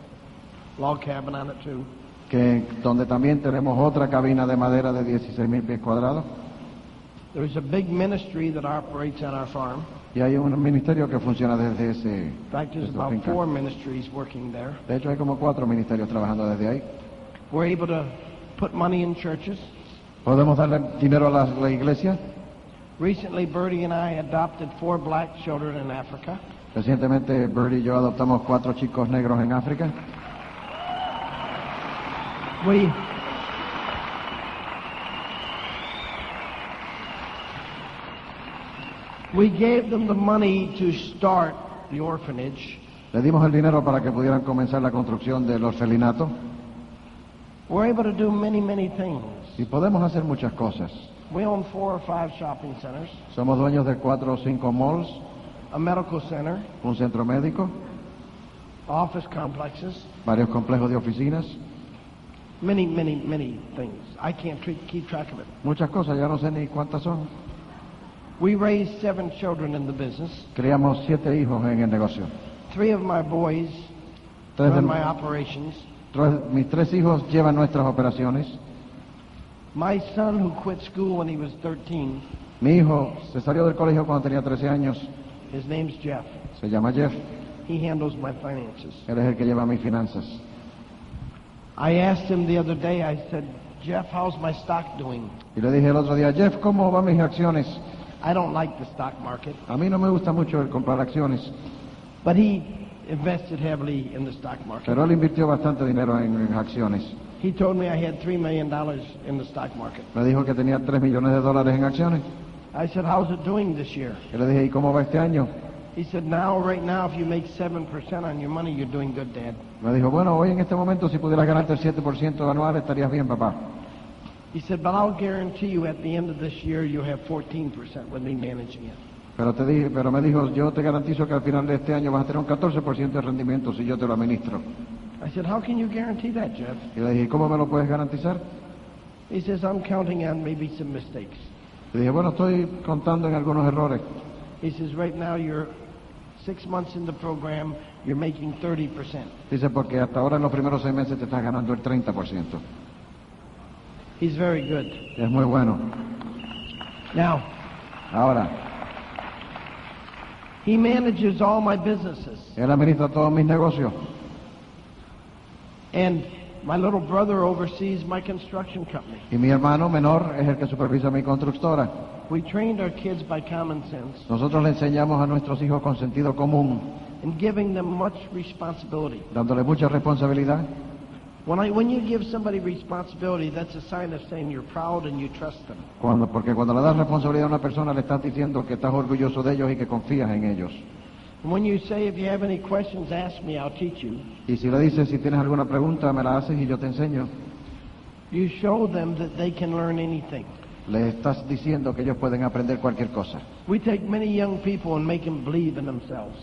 log cabin on it too. donde también tenemos otra cabina de madera de 16,000 pies cuadrados. There is a big ministry that operates on our farm. Y hay un ministerio que funciona desde In fact, there's esa about finca. 4 ministries working there. De hecho, hay como 4 ministerios trabajando desde ahí. We're able to put money in churches. Podemos darle dinero a la iglesia. Recently, Birdie and I adopted 4 black children in Africa. Recientemente, Birdie y yo adoptamos 4 chicos negros en África. We gave them the money to start the orphanage. Le dimos el dinero para que pudieran comenzar la construcción del orfelinato. We're able to do many, many things. Y podemos hacer muchas cosas. We own 4 or 5 shopping centers, Somos dueños de 4 o 5 malls, a medical center, un centro médico, office complexes, varios complejos de oficinas. many, many, many things. I can't keep track of it. Muchas cosas, ya no sé ni cuántas son. We raised 7 children in the business. Criamos 7 hijos en el negocio. 3 of my boys Tres de- run my operations. Mis 3 hijos llevan nuestras operaciones. My son, who quit school when he was 13, Mi hijo se salió del colegio cuando tenía 13 años. his name's Jeff. Se llama Jeff. He handles my finances. Él es el que lleva mis finanzas. I asked him the other day, I said, Jeff, how's my stock doing? Y le dije el otro día, Jeff, ¿cómo van mis acciones? I don't like the stock market. A mí no me gusta mucho el comprar acciones, But he invested heavily in the stock market. pero él invirtió bastante dinero en acciones. He told me I had $3 million in the stock market. Me dijo que tenía $3 millones en acciones. I said, how's it doing this year? Y le dije, ¿y cómo va este año? He said, right now, if you make 7% on your money, you're doing good, Dad. Me dijo, bueno, hoy en este momento si pudieras ganarte el 7% anual estarías bien, papá. He said, but I'll guarantee you at the end of this year, you'll have 14% with me managing it. Pero me dijo, yo te garantizo que al final de este año vas a tener un 14% de rendimiento si yo te lo administro. I said, how can you guarantee that, Jeff? Y le dije, ¿cómo me lo puedes garantizar? He says, I'm counting on maybe some mistakes. Le dije, bueno, estoy contando en algunos errores. He says, right now, you're 6 months in the program, you're making 30%. Dice, porque hasta ahora en los primeros 6 meses te estás ganando el 30%. He's very good. Es muy bueno. Now, Ahora, he manages all my businesses. él administra todos mis negocios. And my little brother oversees my construction company. Y mi hermano menor es el que supervisa mi constructora. We trained our kids by common sense Nosotros le enseñamos a nuestros hijos con sentido común, and giving them much responsibility. dándole mucha responsabilidad. When you give somebody responsibility, that's a sign of saying you're proud and you trust them. Porque cuando le das responsabilidad a una persona, le estás diciendo que estás orgulloso de ellos y que confías en ellos. And when you say, if you have any questions, ask me, I'll teach you. Y si le dices, si tienes alguna pregunta, me la haces y yo te enseño. You show them that they can learn anything. Le estás diciendo que ellos pueden aprender cualquier cosa. We take many young people and make them believe in themselves.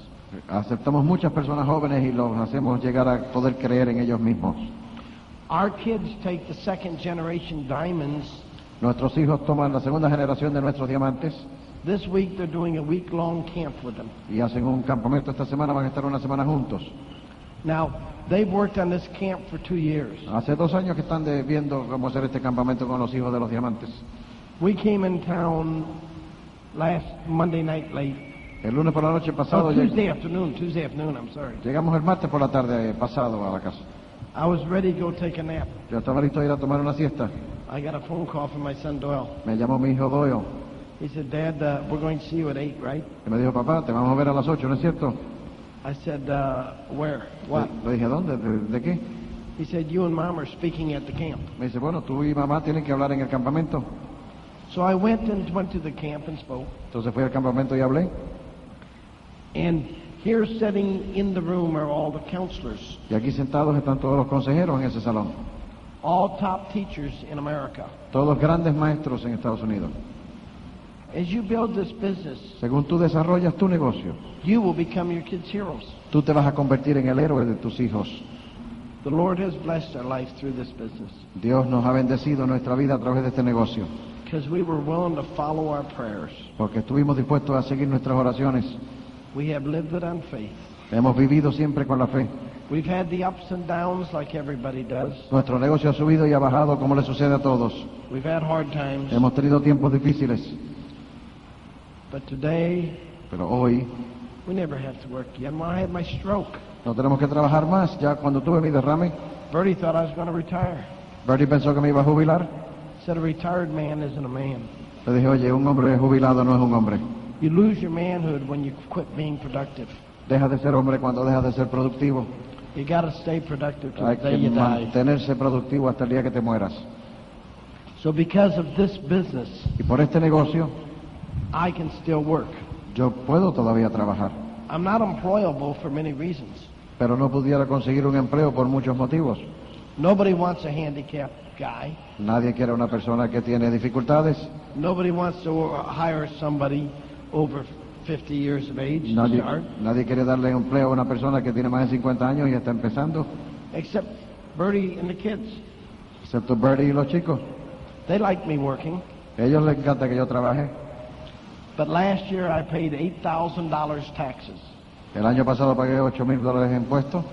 Aceptamos muchas personas jóvenes y los hacemos llegar a poder creer en ellos mismos. Our kids take the second generation diamonds. Nuestros hijos toman la segunda generación de nuestros diamantes This week they're doing a week-long camp with them. y hacen un campamento. Esta semana van a estar una semana juntos. Now, they've worked on this camp for 2 years. Hace 2 años que están viendo cómo hacer este campamento con los hijos de los diamantes. We came in town last Monday night late. El lunes por la noche pasado Tuesday afternoon, I'm sorry. llegamos el martes por la tarde pasado a la casa. I was ready to go take a nap. Yo estaba listo a ir a tomar una siesta. I got a phone call from my son Doyle. Me llamó mi hijo Doyle He said, Dad, we're going to see you at 8, right? y me dijo, papá, te vamos a ver a las 8, ¿no es cierto? I said, where? What? Le dije, ¿dónde? ¿De qué? He said, you and Mom are speaking at the camp. Me dice, bueno, tú y mamá tienen que hablar en el campamento. So I went to the camp and spoke. Entonces fui al campamento y hablé. And here sitting in the room are all the counselors, Y aquí sentados están todos los consejeros en ese salón. all top teachers in America. Todos grandes maestros en Estados Unidos. As you build this business, Según tú desarrollas tu negocio, you will become your kids' heroes. tú te vas a convertir en el héroe de tus hijos. The Lord has blessed our life through this business Dios nos ha bendecido nuestra vida a través de este negocio, because we were willing to follow our prayers. porque estuvimos dispuestos a seguir nuestras oraciones. We have lived it on faith. Hemos vivido siempre con la fe. We've had the ups and downs like everybody does. Nuestro negocio ha subido y ha bajado como le sucede a todos. We've had hard times. Hemos tenido tiempos difíciles, But today, pero hoy we never have to work again. When I had my stroke, no tenemos que trabajar más. Ya cuando tuve mi derrame, Birdie thought I was going to retire. Birdie pensó que me iba a jubilar. Said a retired man isn't a man. Le dije, oye, un hombre jubilado no es un hombre. You lose your manhood when you quit being productive. Deja de ser hombre cuando dejas de ser productivo. You got to stay productive till Hay the que day you die. mantenerse productivo hasta el día que te mueras. So because of this business, Y por este negocio, I can still work. yo puedo todavía trabajar, I'm not employable for many reasons. pero no pudiera conseguir un empleo por muchos motivos. Nobody wants a handicapped guy. Nadie quiere una persona que tiene dificultades. Nobody wants to hire somebody over 50 years of age to Nadie, start, nadie quiere darle empleo a una persona que tiene más de 50 años y está empezando, except Birdie and the kids. excepto Birdie y los chicos. They like me working. A ellos les encanta que yo trabaje. But last year I paid $8,000 taxes El año pasado pagué $8,000 en impuestos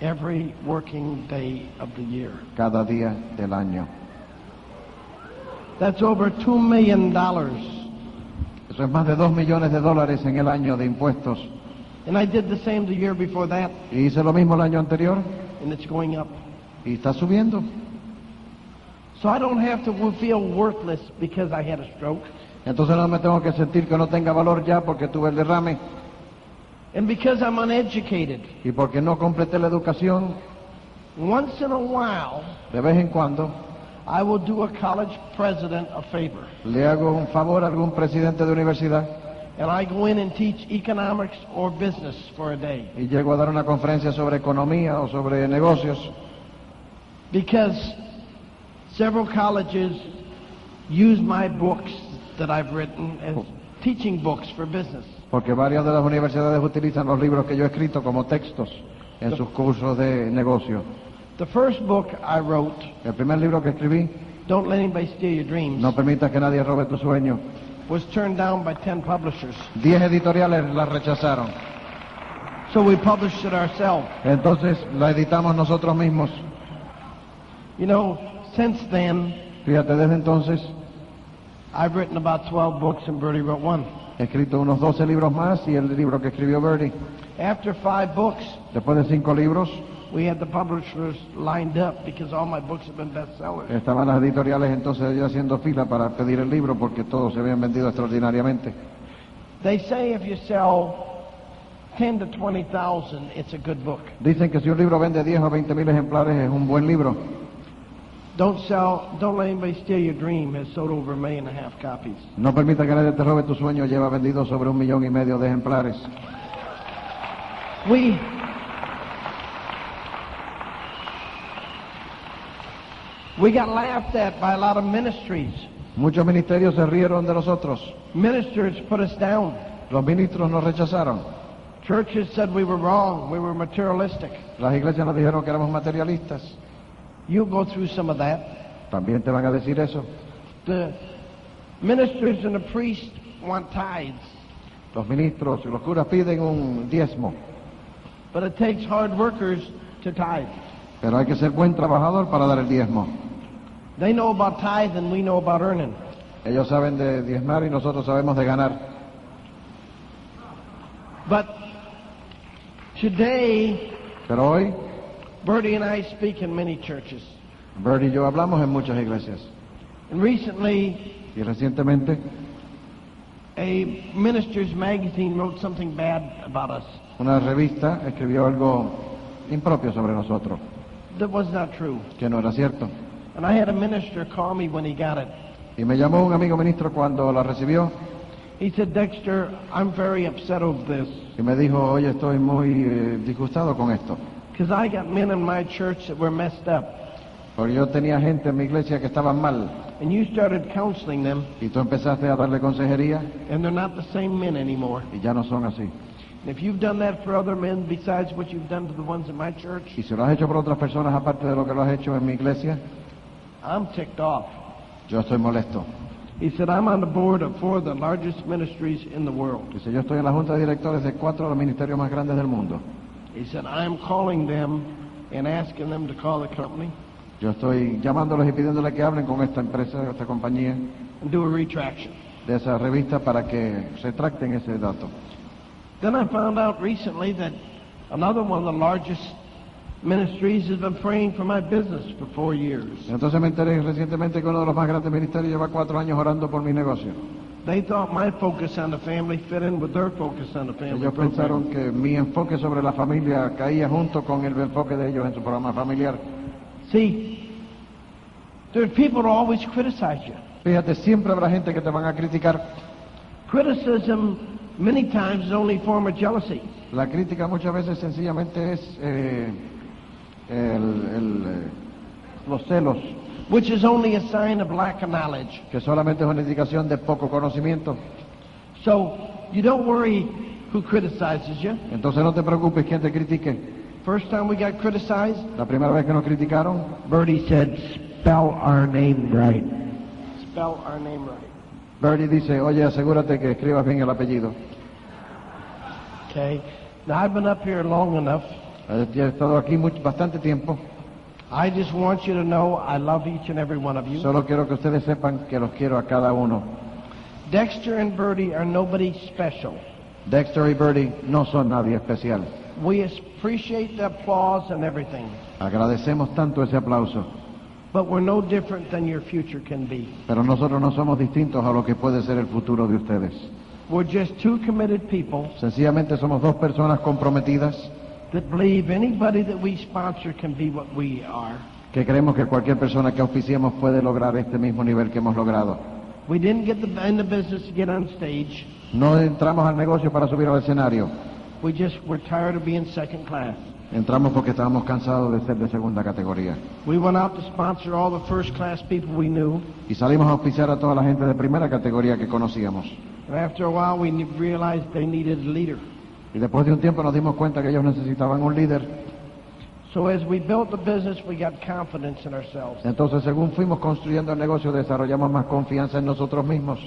every working day of the year. cada día del año. That's over $2 million. Eso es más de $2 millones en el año de impuestos. And I did the same the year before that, Y hice lo mismo el año anterior and it's going up. y está subiendo. So I don't have to feel worthless because I had a stroke. Entonces no me tengo que sentir que no tenga valor ya porque tuve el derrame And because I'm uneducated. y porque no completé la educación. Once in a while, De vez en cuando I will do a college president a favor. le hago un favor a algún presidente de universidad And I go in and teach economics or business for a day. y llego a dar una conferencia sobre economía o sobre negocios, Because several colleges use my books that I've written as teaching books for business. porque varias de las universidades utilizan los libros que yo he escrito como textos en sus cursos de negocio. The first book I wrote, El primer libro que escribí, Don't Let Anybody Steal Your Dreams, No permitas que nadie robe tu sueño, was turned down by 10 publishers. 10 editoriales la rechazaron. So we published it ourselves. Entonces la editamos nosotros mismos. You know, since then, Fíjate, desde entonces I've written about 12 books and Birdie wrote one. he escrito unos 12 libros más y el libro que escribió Birdie. After 5 books, Después de 5 libros, we had the publishers lined up because all my books have been bestsellers. estaban las editoriales entonces ya haciendo fila para pedir el libro porque todos se habían vendido extraordinariamente. They say if you sell 10 to 20,000, it's a good book. Dicen que si un libro vende 10 o 20 mil ejemplares es un buen libro. Don't Let Anybody Steal Your Dream has sold over 1.5 million copies. No permita que nadie te robe tu sueño, lleva vendido sobre 1,5 millones de ejemplares. We got laughed at by a lot of ministries. Muchos ministerios se rieron de nosotros. Ministers put us down. Los ministros nos rechazaron. Churches said we were wrong, we were materialistic. Las iglesias nos dijeron que éramos materialistas. You'll go through some of that. También te van a decir eso. The ministers and the priests want tithes, Los ministros y los curas piden un diezmo, but it takes hard workers to tithe. pero hay que ser buen trabajador para dar el diezmo. They know about tithe and we know about earning. Ellos saben de diezmar y nosotros sabemos de ganar. But today, Pero hoy, Birdie and I speak in many churches. Birdie y yo hablamos en muchas iglesias. And recently, Y recientemente, a minister's magazine wrote something bad about us. una revista escribió algo impropio sobre nosotros, That was not true. que no era cierto. And I had a minister call me when he got it. Y me llamó un amigo ministro cuando la recibió He said, Dexter, I'm very upset over this. y me dijo, oye, estoy muy disgustado con esto. Because I got men in my church that were messed up. Porque yo tenía gente en mi iglesia que estaban mal And you started counseling them, y tú empezaste a darle consejería and they're not the same men anymore. y ya no son así. And if you've done that for other men besides what you've done to the ones in my church, Y si lo has hecho por otras personas aparte de lo que lo has hecho en mi iglesia, I'm ticked off. yo estoy molesto. He said, I'm on the board of 4 of the largest ministries in the world. Dice, yo estoy en la junta de directores de 4 de los ministerios más grandes del mundo. He said, I'm calling them and asking them to call the company Yo estoy llamándolos y pidiéndoles que hablen con esta empresa, esta compañía, and do a retraction. de esa revista para que retracten ese dato. Then I found out recently that another one of the largest ministries has been praying for my business for 4 years. Entonces me enteré recientemente que uno de los más grandes ministerios lleva 4 años orando por mi negocio. They thought my focus on the family fit in with their focus on the family Ellos program. pensaron que mi enfoque sobre la familia caía junto con el enfoque de ellos en su programa familiar. See, there's people who always criticize you. Fíjate, siempre habrá gente que te van a criticar. Criticism many times is only a form of jealousy. La crítica muchas veces sencillamente es los celos, Which is only a sign of lack of knowledge. que solamente es una indicación de poco conocimiento. So you don't worry who criticizes you. Entonces no te preocupes quien te critique. First time we got criticized, La primera vez que nos criticaron, Birdie said, spell our name right. Spell our name right. Birdie dice, oye, asegúrate que escribas bien el apellido. Okay. Now I've been up here long enough. Ya he estado aquí bastante tiempo. I just want you to know I love each and every one of you. Solo quiero que ustedes sepan que los quiero a cada uno. Dexter and Birdie are nobody special. Dexter y Birdie no son nadie especial. We appreciate the applause and everything, Agradecemos tanto ese aplauso, but we're no different than your future can be. pero nosotros no somos distintos a lo que puede ser el futuro de ustedes. We're just two committed people Sencillamente somos 2 personas comprometidas that believe anybody that we sponsor can be what we are. que creemos que cualquier persona que auspiciemos puede lograr este mismo nivel que hemos logrado. We didn't get in the business to get on stage. No entramos al negocio para subir al escenario. We just were tired of being second class. Entramos porque estábamos cansados de ser de segunda categoría. We went out to sponsor all the first class people we knew. Y salimos a auspiciar a toda la gente de primera categoría que conocíamos. And after a while, we realized they needed a leader. Y después de un tiempo nos dimos cuenta que ellos necesitaban un líder. So as we built the business, we got confidence in ourselves. Entonces, según fuimos construyendo el negocio, desarrollamos más confianza en nosotros mismos.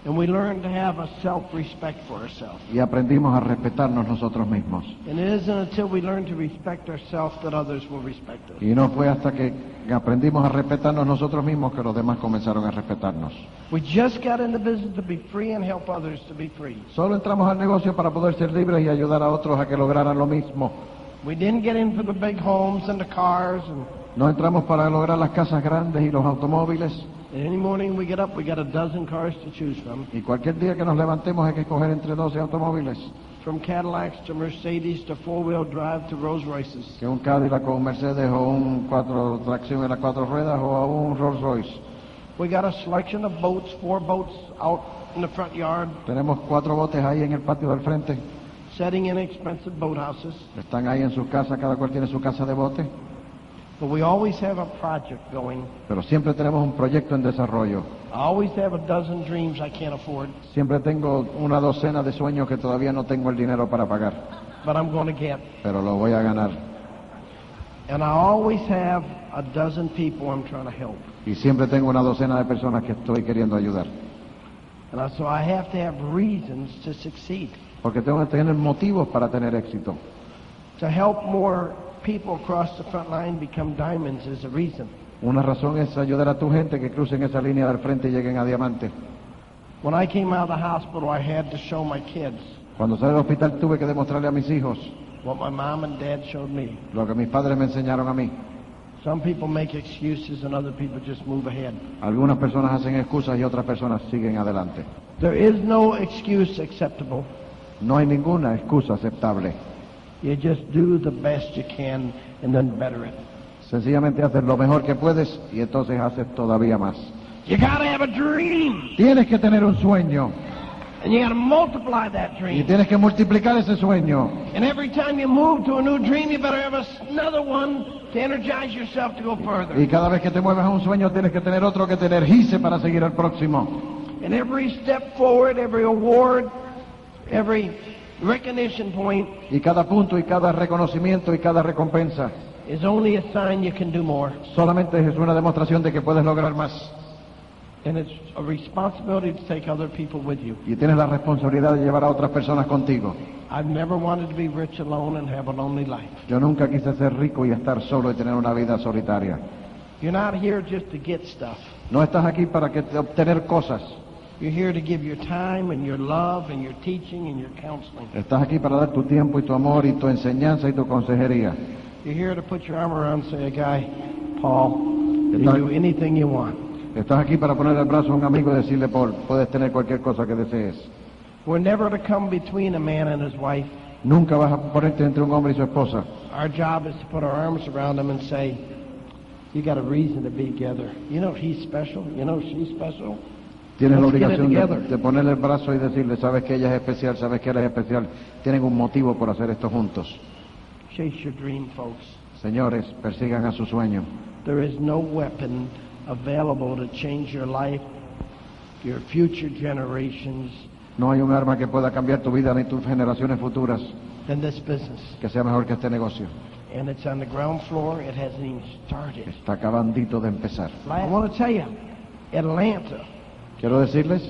And we learned to have a self-respect for ourselves. Y aprendimos a respetarnos nosotros mismos. And it isn't until we learn to respect ourselves that others will respect us. Y no fue hasta que aprendimos a respetarnos nosotros mismos que los demás comenzaron a respetarnos. We just got in the business to be free and help others to be free. Solo entramos al negocio para poder ser libres y ayudar a otros a que lograran lo mismo. We didn't get in for the big homes and the cars. And No entramos para lograr las casas grandes y los automóviles. any morning we get up, we got a dozen cars to choose from. Y cualquier día que nos levantemos hay que escoger entre 12 automóviles. From Cadillacs to Mercedes to four-wheel drive to Rolls Royces. Que un Cadillac o un Mercedes o un 4 tracción en las 4 ruedas o a un Rolls Royce. We got a selection of boats, 4 boats out in the front yard, Tenemos 4 botes ahí en el patio del frente. setting in expensive boathouses. Están ahí en sus casas, cada cual tiene su casa de bote. But we always have a project going. Pero siempre tenemos un proyecto en desarrollo. I always have a dozen dreams I can't afford, Siempre tengo una docena de sueños que todavía no tengo el dinero para pagar. but I'm going to get. Pero lo voy a ganar. And I always have a dozen people I'm trying to help. Y siempre tengo una docena de personas que estoy queriendo ayudar. So I have to have reasons to succeed. Porque tengo que tener motivos para tener éxito. To help more people across the front line become diamonds is a reason. Una razón es ayudar a tu gente que crucen esa línea del frente y lleguen a diamante. When I came out of the hospital, I had to show my kids Cuando salí del hospital tuve que demostrarle a mis hijos what my mom and dad showed me. lo que mis padres me enseñaron a mí. Some people make excuses and other people just move ahead. Algunas personas hacen excusas y otras personas siguen adelante. There is no excuse acceptable. No hay ninguna excusa aceptable. You just do the best you can and then better it. Sencillamente haces lo mejor que puedes y entonces haces todavía más. You gotta have a dream, Tienes que tener un sueño and you gotta multiply that y dream. tienes que multiplicar ese sueño. And every time you move to a new dream, you better have another one to energize yourself to go further. Y cada vez que te mueves a un sueño tienes que tener otro que te energice para seguir al próximo. And every step forward, every award, every recognition point Y cada punto y cada reconocimiento y cada recompensa is only a sign you can do more. solamente es una demostración de que puedes lograr más. And it's a responsibility to take other people with you. Y tienes la responsabilidad de llevar a otras personas contigo. I've never wanted to be rich alone and have a lonely life. Yo nunca quise ser rico y estar solo y tener una vida solitaria. You're not here just to get stuff. No estás aquí para obtener cosas. You're here to give your time and your love and your teaching and your counseling. Estás aquí para dar tu tiempo y tu amor y tu enseñanza y tu consejería. You're here to put your arm around and say, a guy, Paul, you can do anything you want. Estás aquí para poner el brazo a un amigo y decirle, Paul, puedes tener cualquier cosa que desees. We're never to come between a man and his wife. Nunca vas a ponerte entre un hombre y su esposa. Our job is to put our arms around them and say, you got a reason to be together. You know he's special. You know she's special. Tienes la Let's get it obligación together. de ponerle el brazo y decirle, sabes que ella es especial, sabes que él es especial. Tienen un motivo por hacer esto juntos. Chase your dream, folks. Señores, persigan a su sueño. There is no weapon available to change your life, your future generations, No hay un arma que pueda cambiar tu vida ni tus generaciones futuras than this business. que sea mejor que este negocio. And it's on the ground floor. It hasn't even started. Está acabandito de empezar. I want to tell you, Atlanta, Quiero decirles,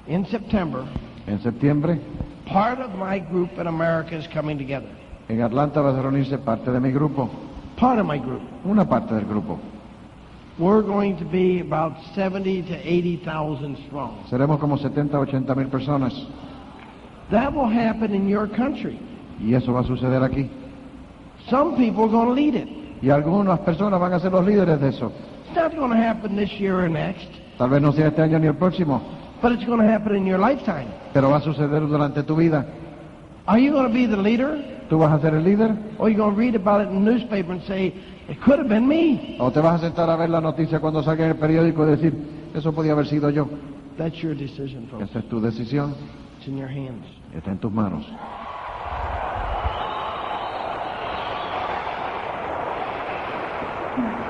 in September, en septiembre, part of my group in America is coming together. en Atlanta va a reunirse parte de mi grupo, Part of my group. una parte del grupo. We're going to be about 70 to 80,000 strong. Seremos como 70 o 80 mil personas. That will happen in your country. Y eso va a suceder aquí. Some people are going to lead it. Y algunas personas van a ser los líderes de eso. It's not going to happen this year or next, Tal vez no sea este año ni el próximo, but it's going to happen in your lifetime. pero va a suceder durante tu vida. Are you going to be the leader? ¿Tú vas a ser el líder? Or are you going to read about it in the newspaper and say, it could have been me? ¿O te vas a sentar a ver la noticia cuando salga en el periódico y decir, eso podía haber sido yo? That's your decision, folks. Esa es tu decisión, It's in your hands. está en tus manos.